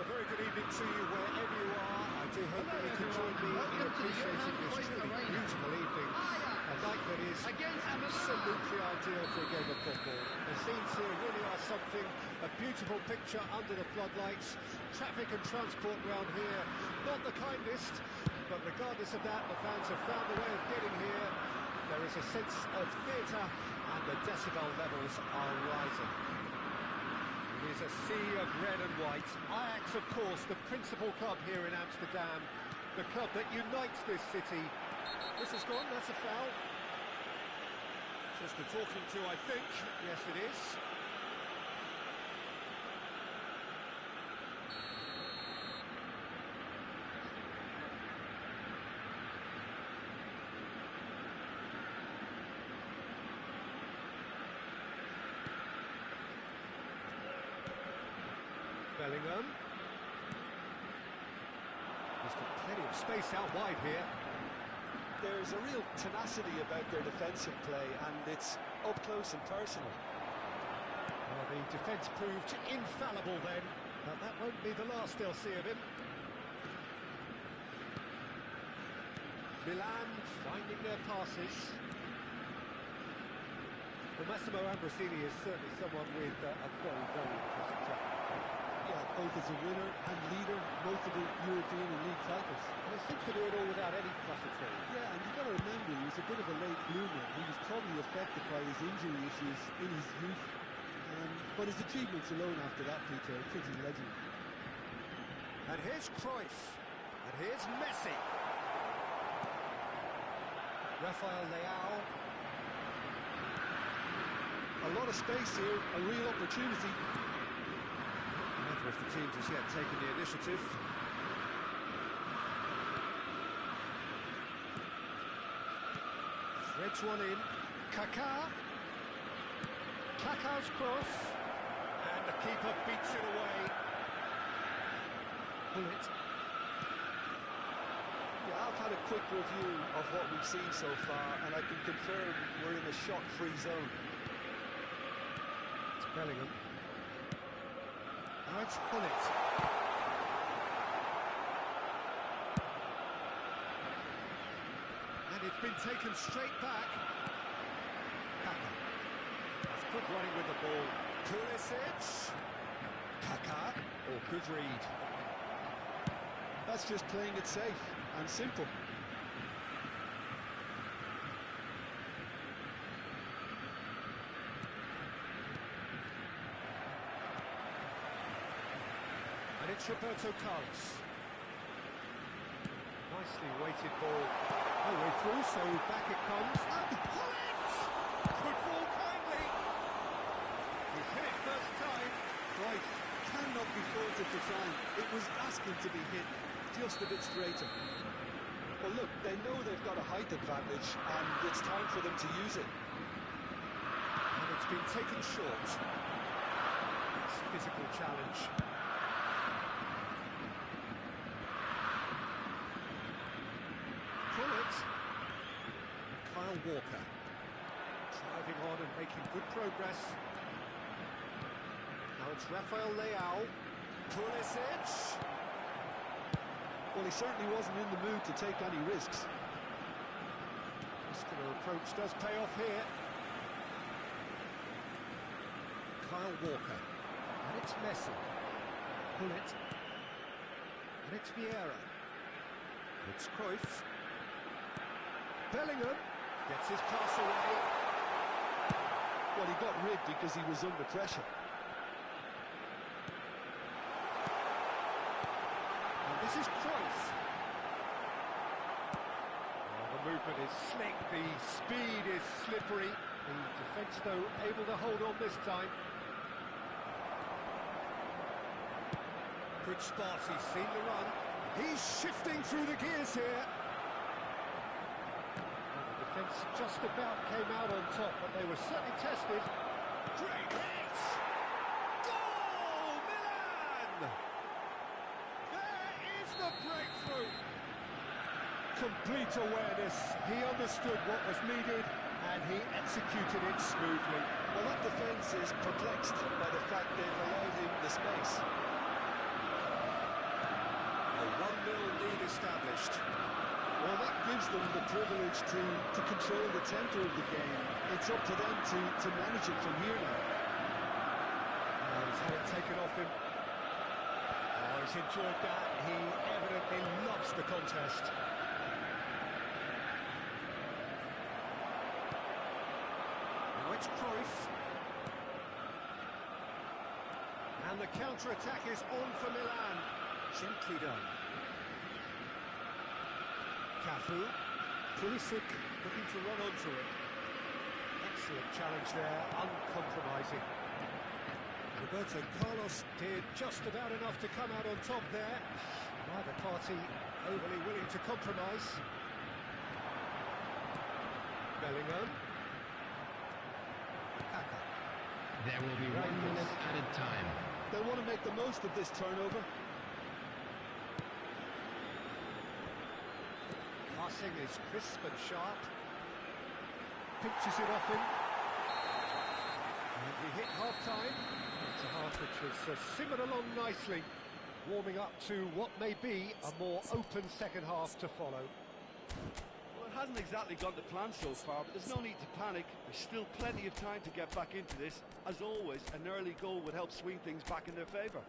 a very good evening to you wherever you are. I do hope that you can join me in appreciating this truly beautiful evening. A night that is absolutely ideal for a game of football. The scenes here really are something, a beautiful picture under the floodlights. Traffic and transport round here, not the kindest, but regardless of that, the fans have found a way of getting here. There is a sense of theatre and the decibel levels are rising. It is a sea of red and white. Ajax, of course, the principal club here in Amsterdam, the club that unites this city. This is gone, that's a foul. Just a talking to, I think. Yes, it is. Bellingham. He's got plenty of space out wide here. There's a real tenacity about their defensive play, and it's up close and personal. Well, the defence proved infallible then, but that won't be the last they'll see of him. Milan finding their passes. Well, Massimo Ambrosini is certainly someone with a very, very impressive track. Yeah, both as a winner and leader, multiple European and league titles. And he seems to do it all without any fuss at all. Yeah, and you've got to remember, he was a bit of a late bloomer. He was probably affected by his injury issues in his youth. But his achievements alone after that, Peter, are pretty legendary. And here's Cruyff. And here's Messi. Rafael Leao. A lot of space here, a real opportunity. Neither of the teams has yet taken the initiative. Threads one in. Kaká. Kaká's cross. And the keeper beats it away. Bullet. Yeah, I've had a quick review of what we've seen so far, and I can confirm we're in a shot-free zone. It's Bellingham. Now it's Bullet. And it's been taken straight back. Kaká. That's good running with the ball. Pulisic. Kaká. Oh, good read. That's just playing it safe and simple. And it's Roberto Carlos. Nicely weighted ball. No way through, so back it comes. And Bullet! Good ball kindly. He's hit it first time. Right, cannot be faulted for trying. It was asking to be hit just a bit straighter. Well, look, they know they've got a height advantage, and it's time for them to use it. And it's been taken short. It's a physical challenge. Bullet. Kyle Walker. Driving on and making good progress. Now it's Rafael Leao. Pulisic. Well, he certainly wasn't in the mood to take any risks. Muscular approach does pay off here. Kyle Walker. And it's Messi. Bullet. And it's Vieira. It's Cruyff. Bellingham gets his pass away. Well, he got rid because he was under pressure. And this is Cruyff. Oh, the movement is slick, the speed is slippery. The defence, though, able to hold on this time. Good spot, he's seen the run. He's shifting through the gears here. Defence just about came out on top, but they were certainly tested. Great hit! Goal, Milan! There is the breakthrough! Complete awareness. He understood what was needed, and he executed it smoothly. Well, that defence is perplexed by the fact they've allowed him the space. gives them the privilege to control the tempo of the game. It's up to them to manage it from here now. Oh, he's had it taken off him. Oh, he's enjoyed that. He evidently loves the contest. Now it's Cruyff. And the counter-attack is on for Milan. Gently done. Cafu. Pulisic looking to run onto it. Excellent challenge there, uncompromising. Roberto Carlos did just about enough to come out on top there. Neither party overly willing to compromise. Bellingham. Kaka. There will be 1 minute added time. They want to make the most of this turnover. Passing is crisp and sharp. Pinches it off him. And we hit half-time. It's a half which has simmered along nicely, warming up to what may be a more open second half to follow. Well, it hasn't exactly gone to plan so far, but there's no need to panic. There's still plenty of time to get back into this. As always, an early goal would help swing things back in their favour.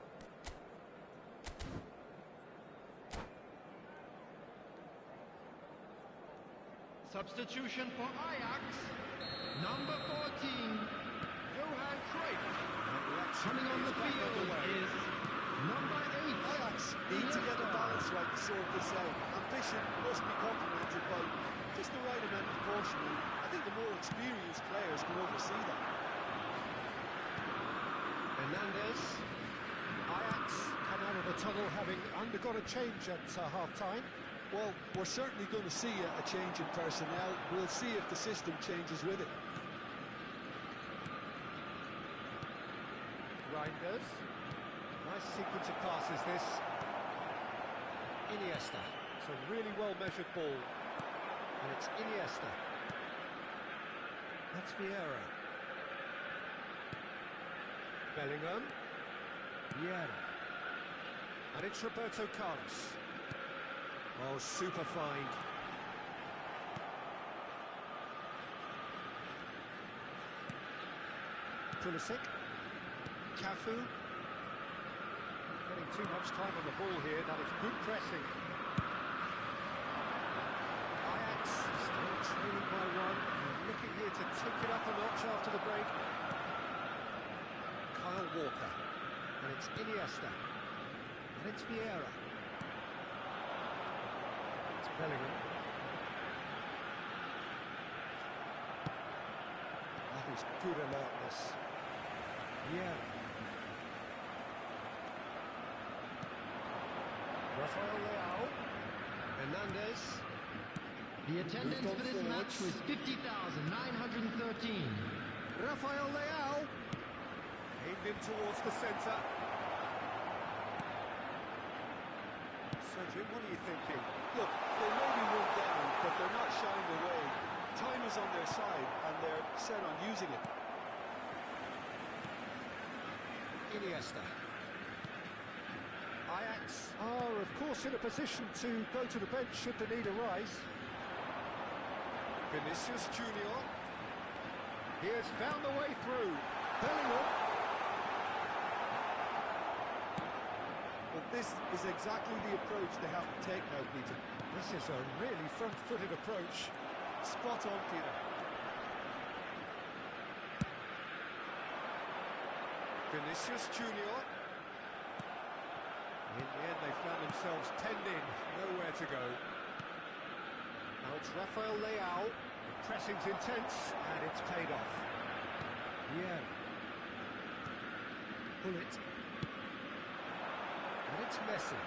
Substitution for Ajax, number 14, Johan Cruyff. Coming on the field is number 8. Ajax need to get the balance right to sort this out. Ambition must be complemented by just the right amount of caution. I think the more experienced players can oversee that. Hernandez. Ajax come out of the tunnel having undergone a change at half-time. Well, we're certainly going to see a change in personnel. We'll see if the system changes with it. Reinders. Nice sequence of passes, this. Iniesta. It's a really well-measured ball. And it's Iniesta. That's Vieira. Bellingham. Vieira. And it's Roberto Carlos. Oh, super find. Pulisic. Cafu. Getting too much time on the ball here. That is good pressing. Ajax still trailing by 1. And looking here to take it up a notch after the break. Kyle Walker. And it's Iniesta. And it's Vieira. Bellingham. That is good alertness. Yeah. Rafael Leao. Hernandez. The attendance for this match was 50,913. Rafael Leao. Aimed in towards the centre. Sergio, what are you thinking? Look, they may be run down, but they're not shying away. Time is on their side, and they're set on using it. Iniesta. Ajax are, of course, in a position to go to the bench should the need arise. Vinicius Junior. He has found the way through. Bellingham. But this is exactly the approach they have to take now, Peter. This is a really front-footed approach. Spot on, Peter. Vinicius Junior. In the end, they found themselves penned in, nowhere to go. Now it's Rafael Leao. The pressing's intense, and it's paid off. Yeah. Pull it. And it's Messi.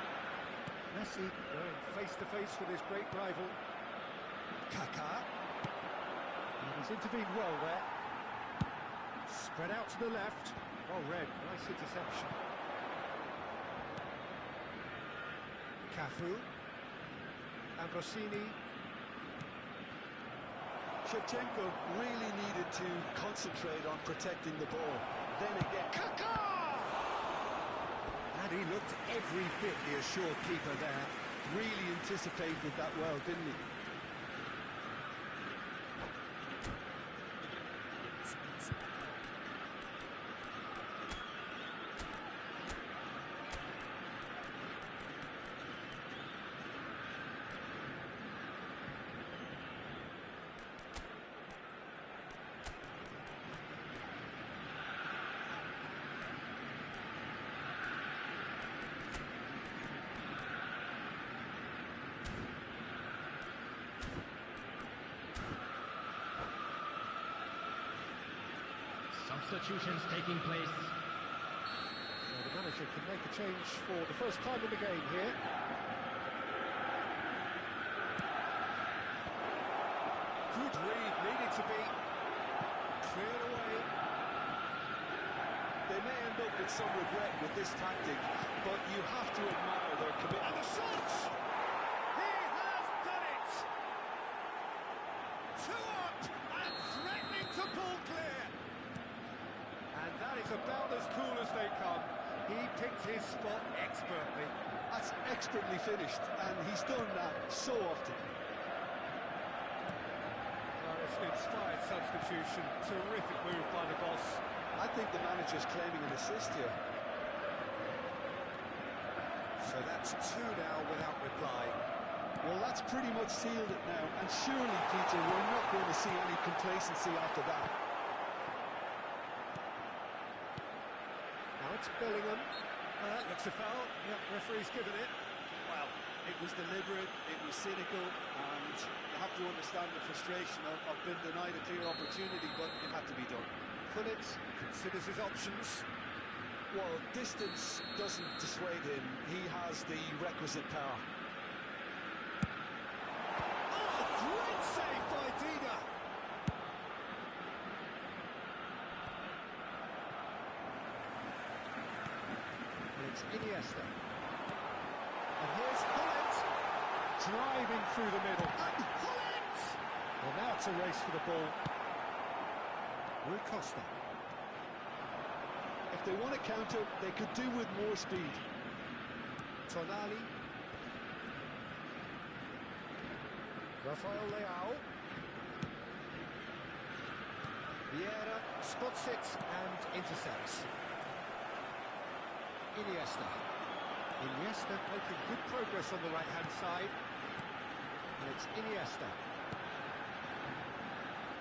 Messi going face-to-face with his great rival. Kaka. And he's intervened well there. Spread out to the left. Well read, nice interception. Cafu. Ambrosini. Shevchenko really needed to concentrate on protecting the ball. Then again, Kaka! And he looked every bit the assured keeper there. really anticipated that well, didn't he? substitutions taking place. So the manager can make a change for the first time in the game here. Good read, needed to be cleared away. They may end up with some regret with this tactic, but you have to admire their commitment. And the shot! He has done it! Two up and threatening to pull clear. And that is about as cool as they come. He picked his spot expertly. That's expertly finished, and he's done that so often. Well, it's an inspired substitution. Terrific move by the boss. I think the manager's claiming an assist here. So that's two now without reply. Well, that's pretty much sealed it now, and surely, Peter, we're not going to see any complacency after that. Now it's Bellingham. That looks a foul. Yep, referee's given it. Well, it was deliberate, it was cynical, and you have to understand the frustration of being denied a clear opportunity, but it had to be done. Pullets considers his options. Well, distance doesn't dissuade him. He has the requisite power. Oh, great save by Dida. And it's Iniesta. And here's Pullet. Driving through the middle. And Pullet! Well, now it's a race for the ball. Rui Costa. If they want to counter, they could do with more speed. Tonali. Rafael Leao. Vieira spots it and intercepts. Iniesta. Iniesta making good progress on the right-hand side. And it's Iniesta.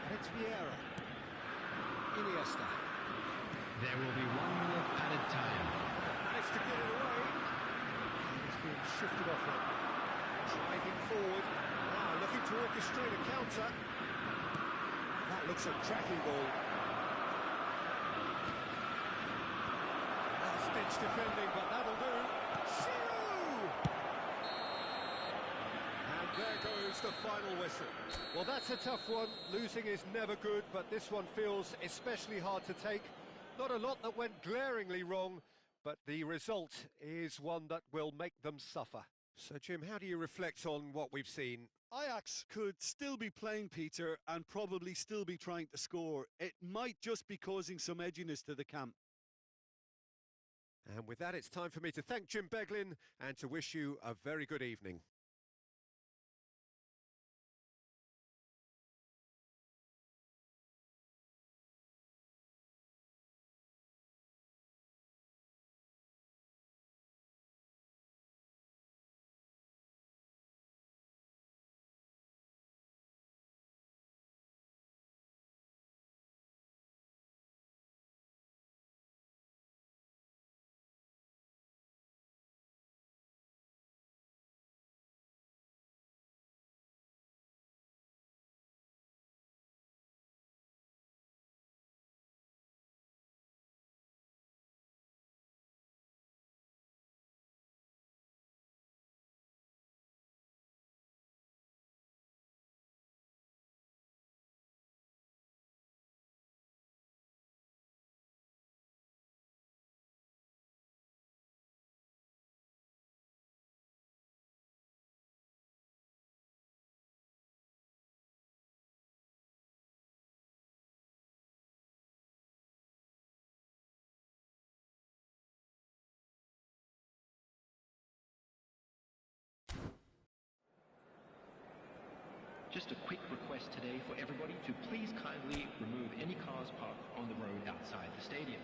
And it's Vieira. Iniesta. There will be 1 minute added time. Managed to get it away. He's being shifted off it. Driving forward. Now looking to orchestrate a counter. That looks a cracking ball. Last-ditch defending, but that'll do. Giroud! And there goes the final whistle. Well, that's a tough one. Losing is never good, but this one feels especially hard to take. Not a lot that went glaringly wrong, but the result is one that will make them suffer. So, Jim, how do you reflect on what we've seen? Ajax could still be playing, Peter, and probably still be trying to score. It might just be causing some edginess to the camp. And with that, it's time for me to thank Jim Beglin and to wish you a very good evening. Just a quick request today for everybody to please kindly remove any cars parked on the road outside the stadium.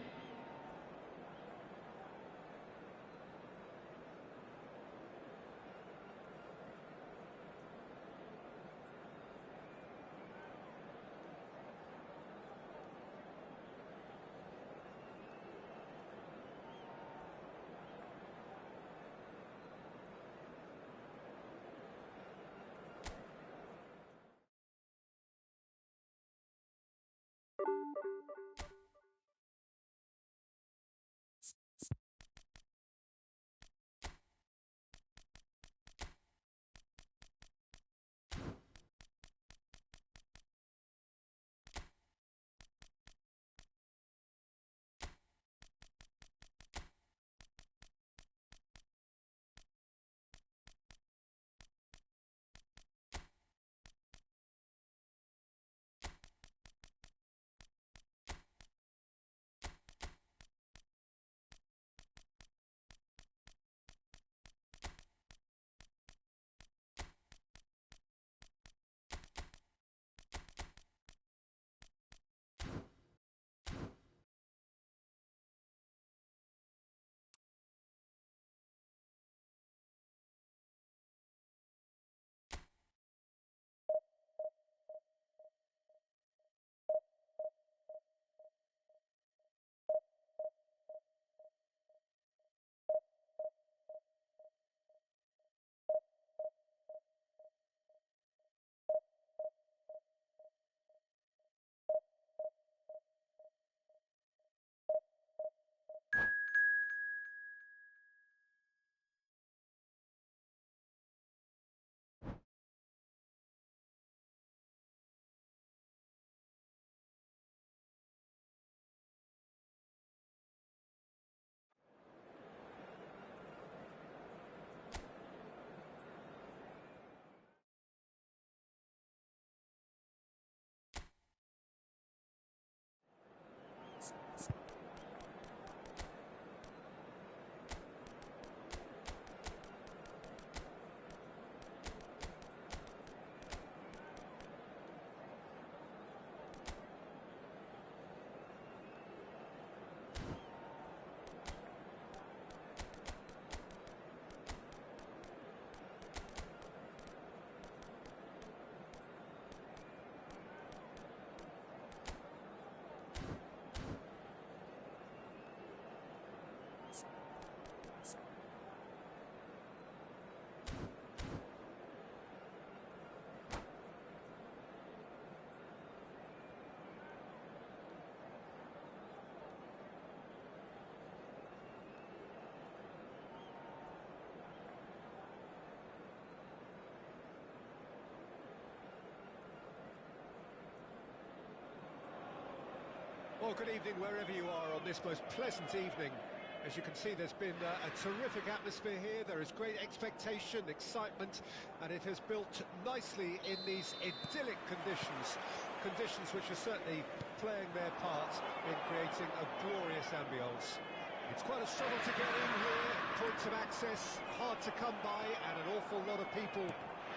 Well, good evening wherever you are on this most pleasant evening. As you can see, there's been a terrific atmosphere here. There is great expectation, excitement, and it has built nicely in these idyllic conditions. Conditions which are certainly playing their part in creating a glorious ambience. It's quite a struggle to get in here, points of access, hard to come by, and an awful lot of people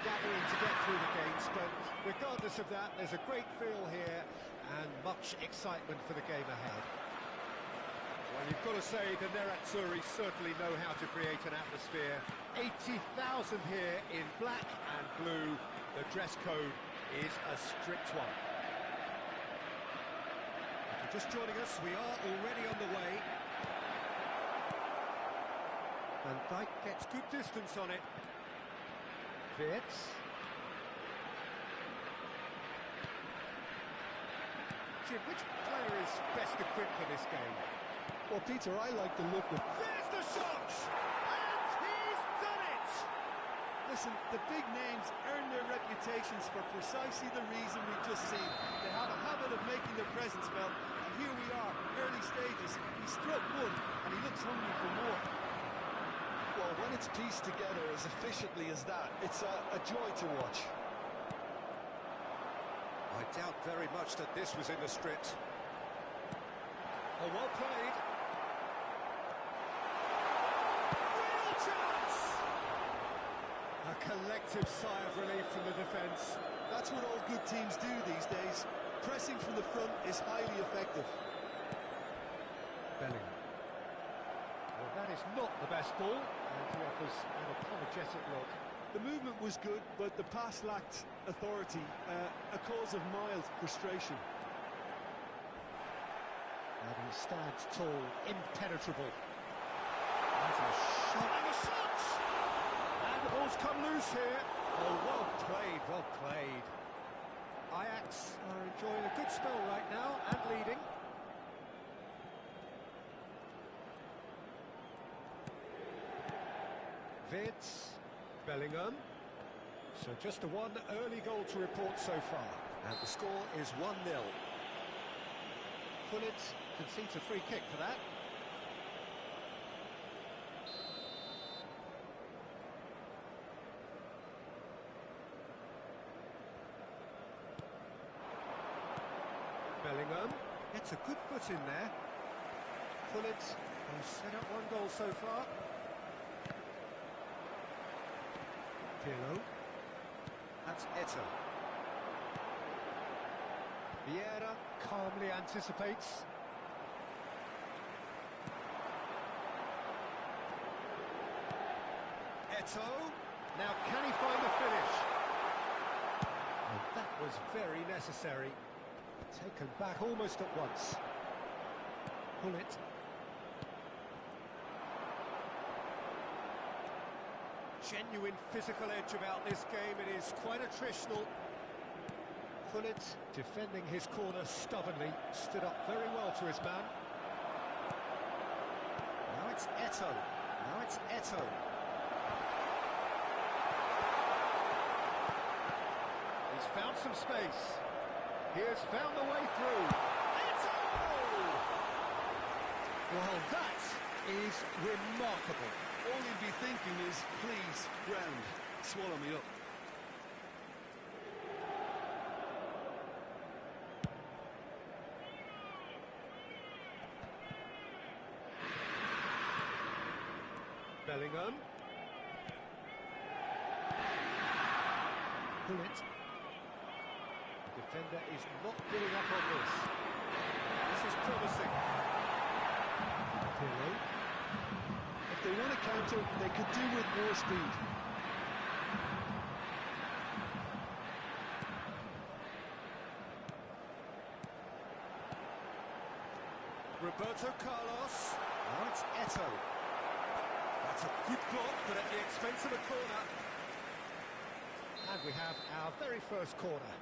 gathering to get through the gates, but regardless of that, there's a great feel here and much excitement for the game ahead. Well, you've got to say the Nerazzurri certainly know how to create an atmosphere. 80,000 here in black and blue. The dress code is a strict one. If you're just joining us, we are already on the way. Van Dijk gets good distance on it. Wirtz. Jim, which player is best equipped for this game? Well, Peter, I like the look of... There's the shot! And he's done it! Listen, the big names earn their reputations for precisely the reason we've just seen. They have a habit of making their presence felt, and here we are, early stages. He struck one, and he looks hungry for more. Well, when it's pieced together as efficiently as that, it's a joy to watch. I doubt very much that this was in the script. Oh, well played. Real chance! A collective sigh of relief from the defence. That's what all good teams do these days. Pressing from the front is highly effective. Bellingham. Well, that is not the best ball, and he offers an apologetic look. The movement was good, but the pass lacked authority, a cause of mild frustration. And he stands tall, impenetrable. And a shot! And a shot! And the ball's come loose here. Oh, well played, well played. Ajax are enjoying a good spell right now and leading. Wirtz. Bellingham. So just the one early goal to report so far. And the score is 1-0. Gullit concedes a free kick for that. Bellingham gets a good foot in there. Gullit has set up one goal so far. Pirlo. That's Eto'o. Vieira calmly anticipates. Eto'o. Now can he find the finish? And that was very necessary. Taken back almost at once. Gullit. Genuine physical edge about this game. It is quite attritional. Gullit defending his corner stubbornly, stood up very well to his man. Now it's Eto'o. Now it's Eto'o. He's found some space. He has found the way through. Eto'o! Well, that is remarkable. All you'd be thinking is, please, ground, swallow me up. Bellingham. Gullit. The defender is not giving up on this. This is promising. Pirlo. If they want to counter, they could do with more speed. Roberto Carlos. Now it's Eto'o. That's a good block, but at the expense of a corner. And we have our very first corner.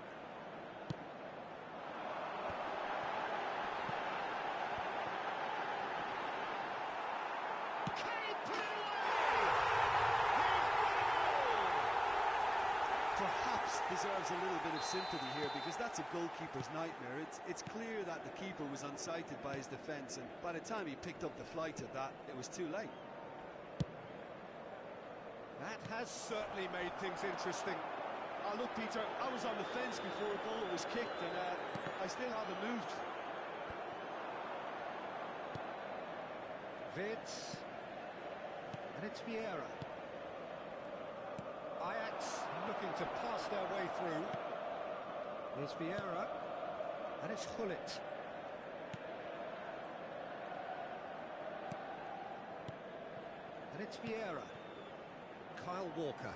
perhaps deserves a little bit of sympathy here, because that's a goalkeeper's nightmare. It's clear that the keeper was unsighted by his defence, and by the time he picked up the flight of that, it was too late. That has certainly made things interesting. Oh, look, Peter, I was on the fence before a ball was kicked, and I still haven't moved. Vids. And it's Vieira. Ajax looking to pass their way through. Here's Vieira. And it's Hullet. And it's Vieira. Kyle Walker.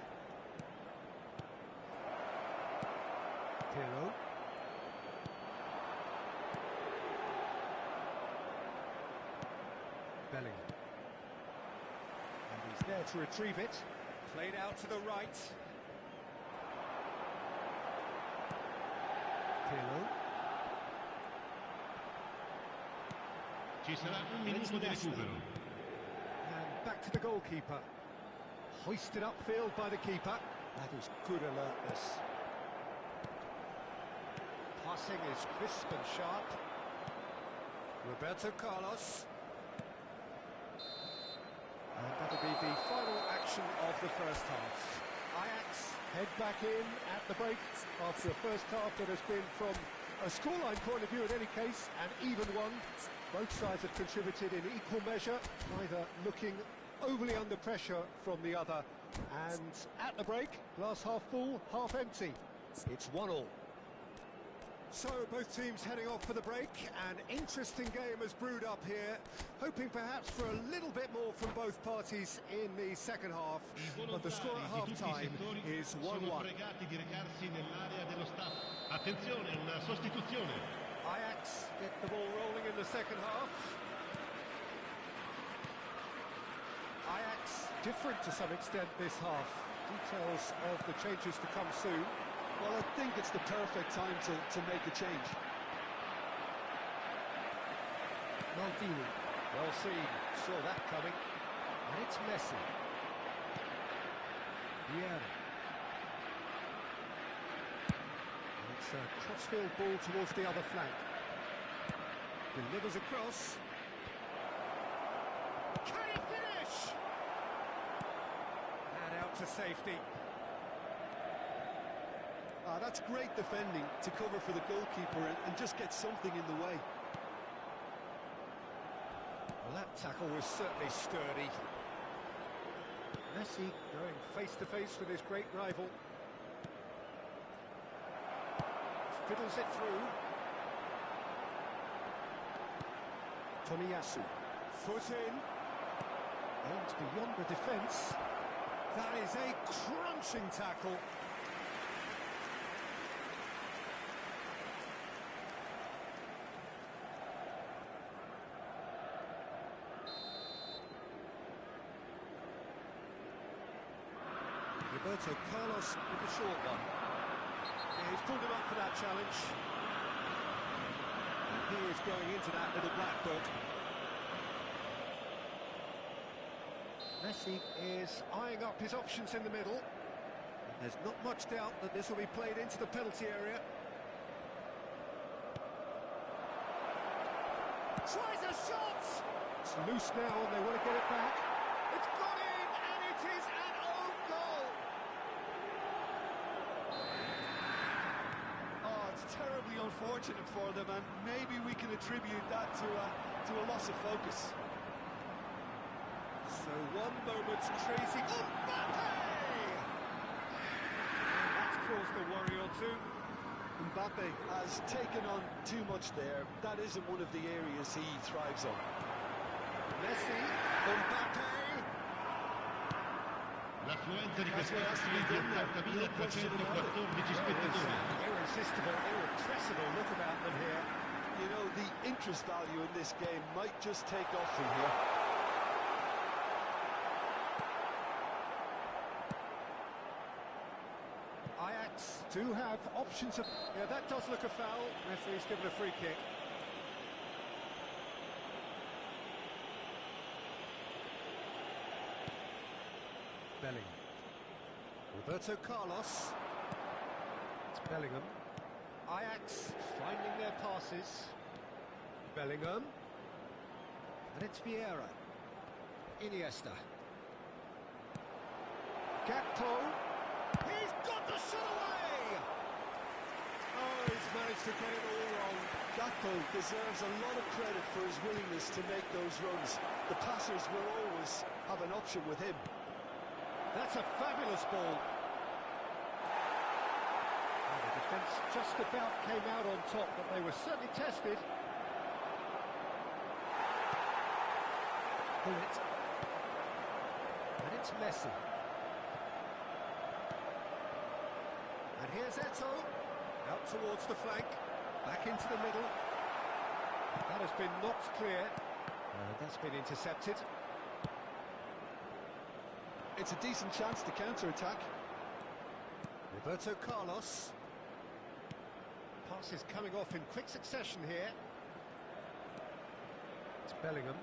Pirlo. Bellingham. And he's there to retrieve it. Played out to the right. Pirlo. Ci sarà un minuto di recupero. And back to the goalkeeper. Hoisted upfield by the keeper. That is good alertness. Passing is crisp and sharp. Roberto Carlos. And that'll be the final action of the first half. Ajax head back in at the break after a first half that has been, from a scoreline point of view in any case, an even one. Both sides have contributed in equal measure, neither looking overly under pressure from the other. And at the break, glass half full, half empty. It's 1-1. So both teams heading off for the break. An interesting game has brewed up here, hoping perhaps for a little bit more from both parties in the second half. But the score at half-time is 1-1. Attenzione, una sostituzione. Ajax get the ball rolling in the second half. Ajax different to some extent this half. Details of the changes to come soon. Well, I think it's the perfect time to make a change. Maldini, well seen, saw that coming. And it's Messi. Vieira. And it's a crossfield ball towards the other flank. Delivers across. Can he finish? And out to safety. That's great defending to cover for the goalkeeper and just get something in the way. Well, that tackle was certainly sturdy. Messi going face-to-face with his great rival. Fiddles it through. Tomiyasu. Foot in. Aims beyond the defence. That is a crunching tackle. Roberto Carlos with the short one. Yeah, he's pulled him up for that challenge. And he is going into that little black book. Messi is eyeing up his options in the middle. There's not much doubt that this will be played into the penalty area. Tries a shot! It's loose now and they want to get it back. It's gone in and it is an own goal! Oh, it's terribly unfortunate for them, and maybe we can attribute that to a loss of focus. So one moment's crazy. Mbappe! And that's caused a worry or two. Mbappe has taken on too much there. That isn't one of the areas he thrives on. Messi, Mbappe. L'affluenza di That's what has to quest'oggi be è done there. di No question about it. 80.414 There's spettatori. an irresistible, irrepressible look about them here. You know, the interest value in this game might just take off from here. Ajax do have options of... Yeah, that does look a foul. Referee's given a free kick. Bellingham. Roberto Carlos. It's Bellingham. Ajax finding their passes. Bellingham. And it's Vieira. Iniesta. Gakpo. He's got the shot away! Oh, he's managed to get it all wrong. Gakpo deserves a lot of credit for his willingness to make those runs. The passers will always have an option with him. That's a fabulous ball. Oh, the defence just about came out on top, but they were certainly tested. Bullet. And it's Messi. And here's Eto'o, out towards the flank, back into the middle. That has been knocked clear. That's been intercepted. It's a decent chance to counter-attack. Roberto Carlos. Passes coming off in quick succession here. It's Bellingham.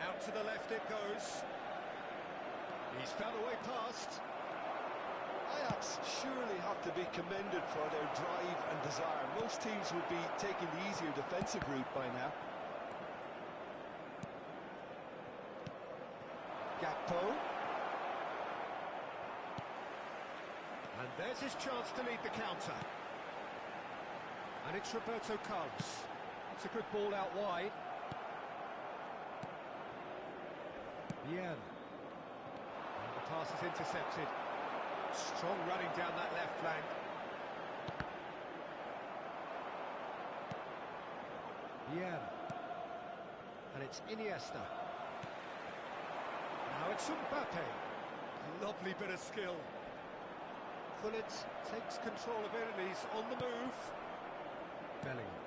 Out to the left it goes. He's found a way past. Ajax surely have to be commended for their drive and desire. Most teams would be taking the easier defensive route by now. Gakpo. And there's his chance to lead the counter. And it's Roberto Carlos. It's a good ball out wide. Vieira. And the pass is intercepted. Strong running down that left flank. Vieira. And it's Iniesta. Now it's Mbappe. Lovely bit of skill. Gullit takes control of it and he's on the move. Bellingham.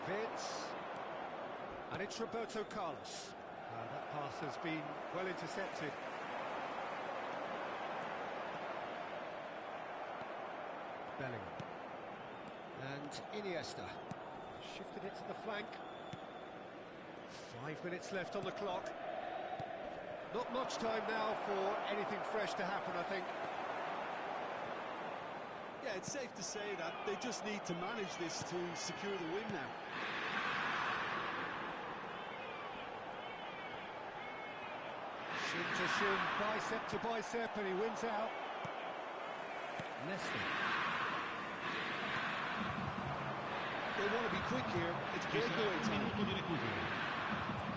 Vitz. And it's Roberto Carlos. That pass has been well intercepted. Bellingham. And Iniesta. Shifted it to the flank. 5 minutes left on the clock. Not much time now for anything fresh to happen, I think. Yeah, it's safe to say that they just need to manage this to secure the win now. Shin to shin, bicep to bicep, and he wins out. Leicester. They want to be quick here. It's breakaway time.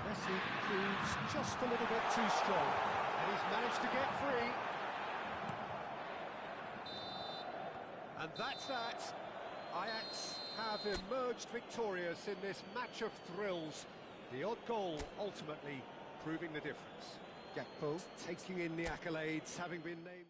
Messi proves just a little bit too strong, and he's managed to get free. And that's that. Ajax have emerged victorious in this match of thrills. The odd goal ultimately proving the difference. Gakpo taking in the accolades, having been named.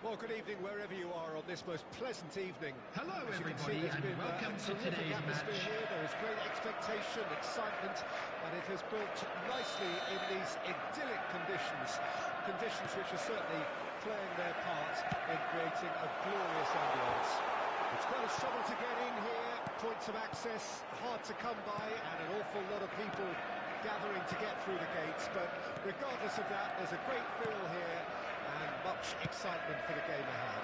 Well, good evening wherever you are on this most pleasant evening. Hello, As you can everybody, see, there's and been welcome a to terrific today's atmosphere match. here. There is great expectation, excitement, and it has built nicely in these idyllic conditions. Conditions which are certainly playing their part in creating a glorious ambience. It's quite a struggle to get in here, points of access hard to come by, and an awful lot of people gathering to get through the gates, but regardless of that, there's a great feel here and much excitement for the game ahead.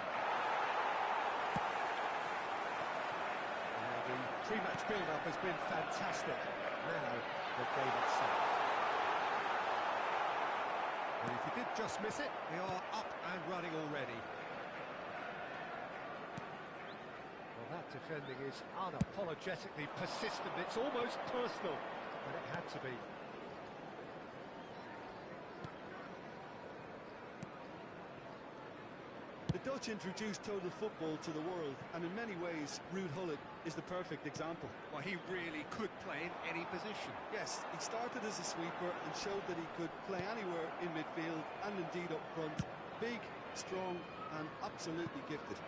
The pre-match build-up has been fantastic. Now, the game itself. And if you did just miss it, we are up and running already. Well, that defending is unapologetically persistent. It's almost personal, but it had to be. The Dutch introduced total football to the world, and in many ways, Ruud Gullit is the perfect example. Well, he really could play in any position. Yes, he started as a sweeper and showed that he could play anywhere in midfield and indeed up front. Big, strong, and absolutely gifted.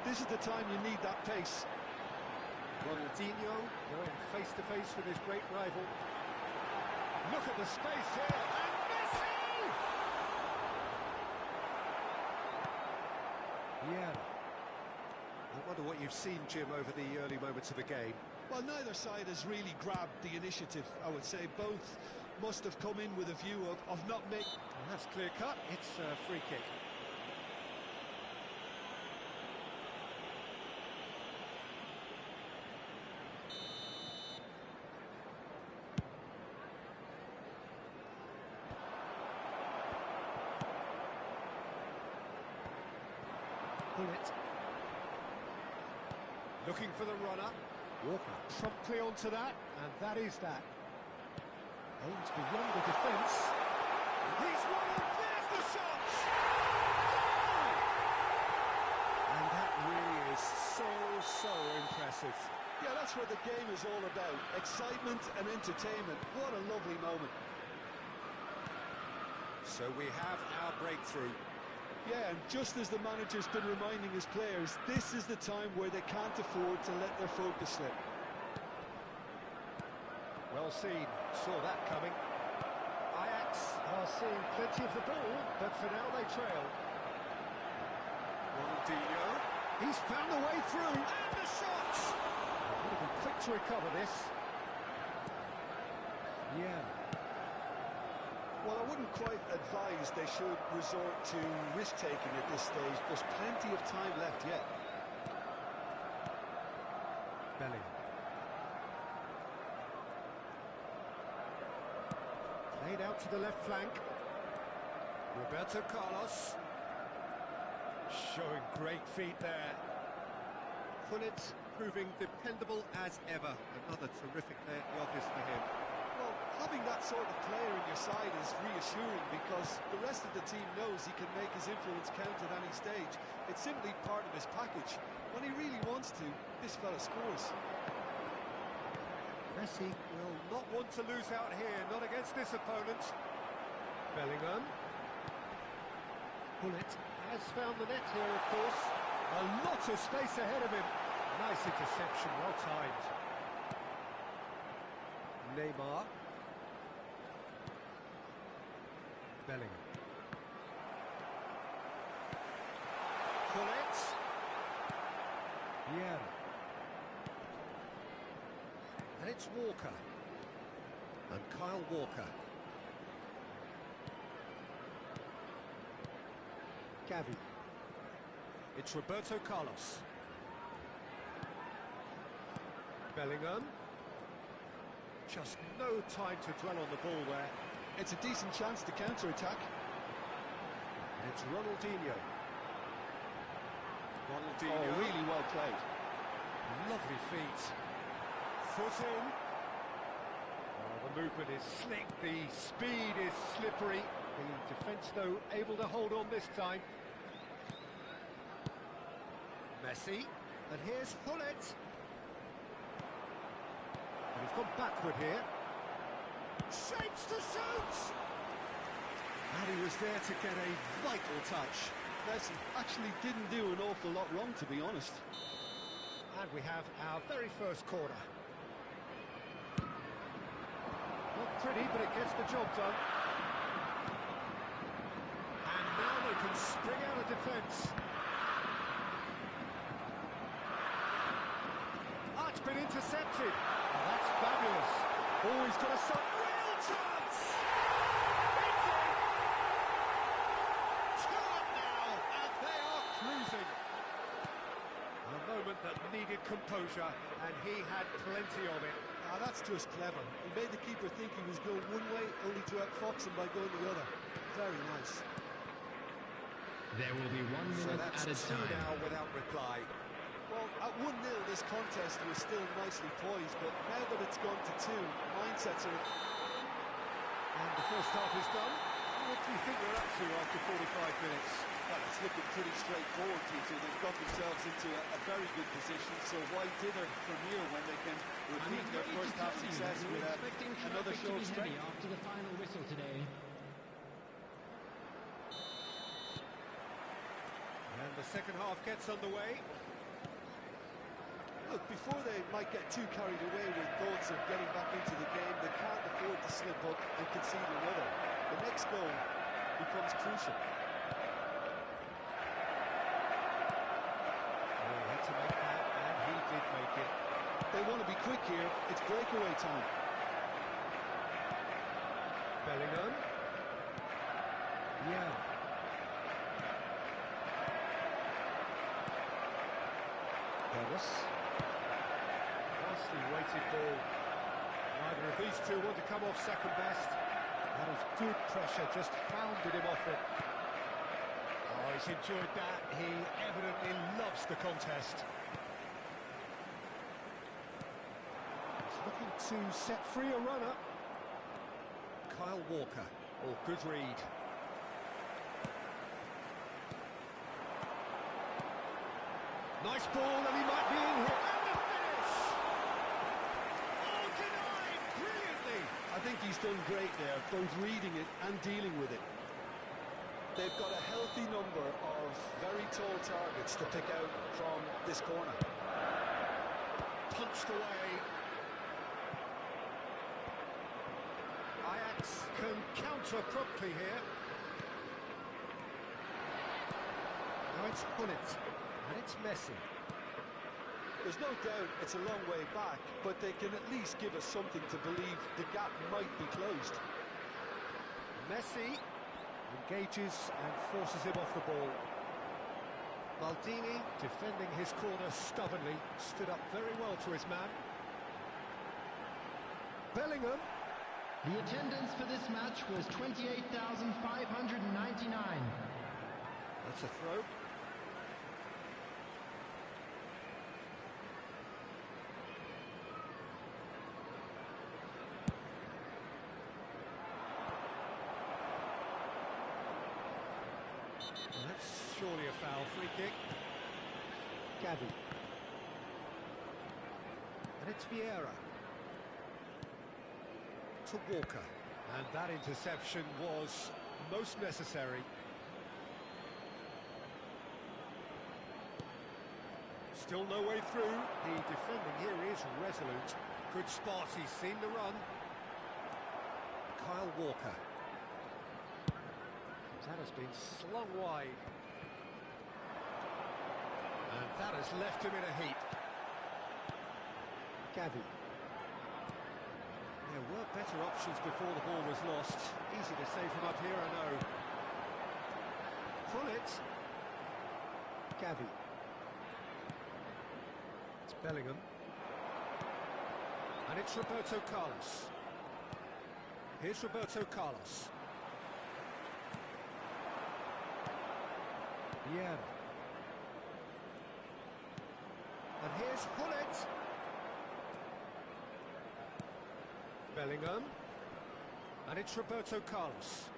This is the time you need that pace. Ronaldinho going face-to-face with his great rival. Look at the space here, and Messi! Yeah. I wonder what you've seen, Jim, over the early moments of the game. Well, neither side has really grabbed the initiative, I would say. Both must have come in with a view of not making... And that's clear-cut. It's a free kick. Bullet. Looking for the runner. Walker promptly onto that, and that is that. Aims beyond the defence. He's won it, there's the shot! Goal! And that really is so impressive. Yeah, that's what the game is all about. Excitement and entertainment. What a lovely moment. So we have our breakthrough. Yeah, and just as the manager's been reminding his players, this is the time where they can't afford to let their focus slip. Well seen, saw that coming. Ajax are seeing plenty of the ball, but for now they trail. Ronaldinho, he's found a way through, and the shot! He'll be quick to recover this. Yeah. Well, I wouldn't quite advise they should resort to risk-taking at this stage. There's plenty of time left yet. Bellingham. Played out to the left flank. Roberto Carlos. Showing great feet there. Gullit proving dependable as ever. Another terrific day at the office for him. Well, having that sort of player in your side is reassuring because the rest of the team knows he can make his influence count at any stage. It's simply part of his package. When he really wants to, this fella scores. Messi will not want to lose out here, not against this opponent. Bellingham. Gullit has found the net here, of course. A lot of space ahead of him. Nice interception, well timed. Neymar. Bellingham. Gullit. Yeah. And it's Walker. And Kyle Walker. Gavi. It's Roberto Carlos. Bellingham. Just no time to dwell on the ball there. It's a decent chance to counter-attack. And it's Ronaldinho. Ronaldinho. Oh, really well played. Lovely feet. Foot in. Oh, the movement is slick, the speed is slippery. The defence, though, able to hold on this time. Messi. And here's Gullit. And he's gone backward here. Shapes to shoot! And he was there to get a vital touch. Messi actually didn't do an awful lot wrong, to be honest. And we have our very first corner. Not pretty, but it gets the job done. And now they can spring out of defence. Ah, it's been intercepted. Oh, that's fabulous. Oh, he's got a real chance! It's in! 2-up now, and they are cruising. A moment that needed composure, and he had plenty of it. Ah, that's just clever. He made the keeper think he was going one way, only to outfox him by going the other. Very nice. There will be 1 So minute that's added two time. now without reply. Well, at 1-0, this contest was still nicely poised, but now that it's gone to 2, mindsets are... And the first half is done. What do you think we're up to after 45 minutes? Well, it's looking pretty straightforward, Peter. They've got themselves into a very good position, so why dither from here when they can repeat their first half success with another show of strength? After the final whistle today. And the second half gets underway. Look, before they might get too carried away with thoughts of getting back into the game, they can't afford to slip up and concede another. The next goal becomes crucial. Oh, he had to make that, and he did make it. They want to be quick here. It's breakaway time. Bellingham. Yeah. Dennis. Nicely weighted ball. Neither of these two want to come off second best. That is good pressure, just hounded him off it. Oh, he's enjoyed that. He evidently loves the contest. He's looking to set free a runner. Kyle Walker. Oh, good read. Nice ball, and he might be in here. And the finish! Oh, denied brilliantly. I think he's done great there, both reading it and dealing with it. They've got a healthy number of very tall targets to pick out from this corner. Punched away. Ajax can counter promptly here. Now it's Gullit, and it's Messi. There's no doubt it's a long way back, but they can at least give us something to believe the gap might be closed. Messi engages and forces him off the ball. Maldini, defending his corner stubbornly, stood up very well to his man. Bellingham. The attendance for this match was 28,599. That's a throw. That's surely a foul. Free kick. Gavi. And it's Vieira. To Walker. And that interception was most necessary. Still no way through. The defending here is resolute. Good spot. He's seen the run. Kyle Walker. That has been slung wide. And that has left him in a heap. Gavi. There were better options before the ball was lost. Easy to say from up here, I know. Gullit. Gavi. It's Bellingham. And it's Roberto Carlos. Here's Roberto Carlos. Yeah. And here's Gullit. Bellingham. And it's Roberto Carlos.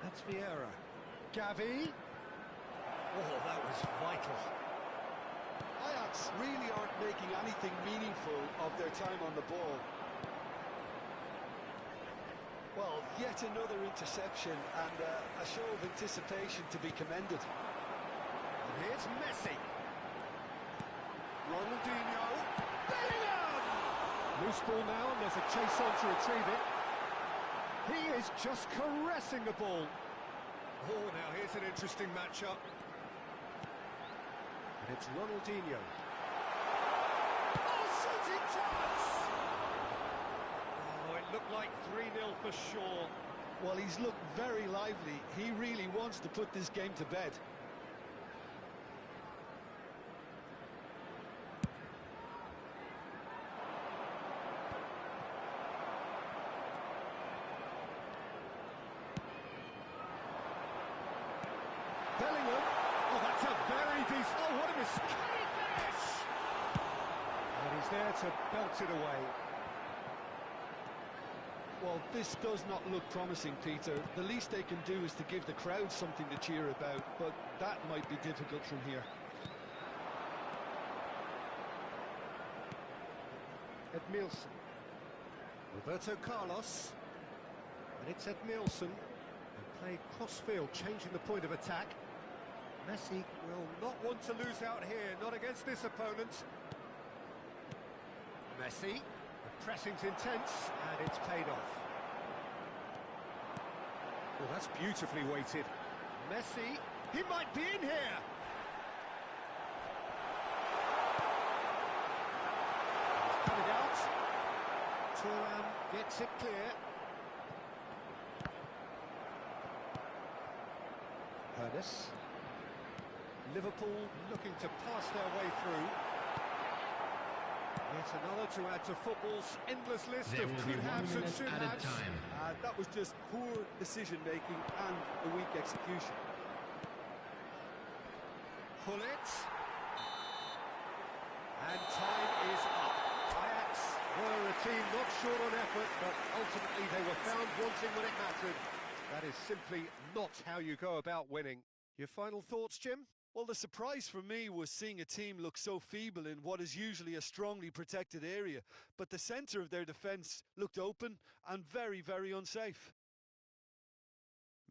That's Vieira. Gavi. Oh, that was vital. Ajax really aren't making anything meaningful of their time on the ball. Well, yet another interception and a show of anticipation to be commended. And here's Messi. Ronaldinho. Bellingham! Loose ball now, and there's a chase on to retrieve it. He is just caressing the ball. Oh, now here's an interesting matchup. And it's Ronaldinho. Oh, shooting chance! Oh, it looked like 3-0 for sure. Well, he's looked very lively. He really wants to put this game to bed. Bellingham. Oh, that's a very decent... Oh, what a mistake finish! And he's there to belt it away. Well, this does not look promising, Peter. The least they can do is to give the crowd something to cheer about, but that might be difficult from here. Edmilson. Roberto Carlos. And it's Edmilson. And played cross-field, changing the point of attack. Messi will not want to lose out here, not against this opponent. Messi, the pressing's intense, and it's paid off. Well, that's beautifully weighted. Messi, he might be in here! He's coming out. Thuram gets it clear. Ernest. Liverpool looking to pass their way through. Yet another to add to football's endless list There of will be 1 could-haves and minute at a should-haves. time. That was just poor decision-making and a weak execution. Pullet. And time is up. Ajax were a team not short on effort, but ultimately they were found wanting when it mattered. That is simply not how you go about winning. Your final thoughts, Jim? Well, the surprise for me was seeing a team look so feeble in what is usually a strongly protected area, but the centre of their defence looked open and very, very unsafe.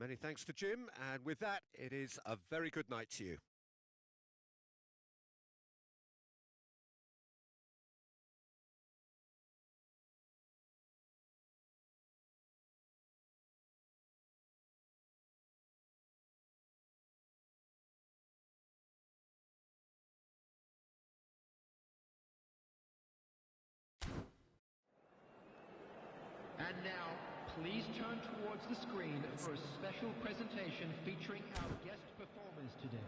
Many thanks to Jim, and with that, it is a very good night to you. And now, please turn towards the screen for a special presentation featuring our guest performers today.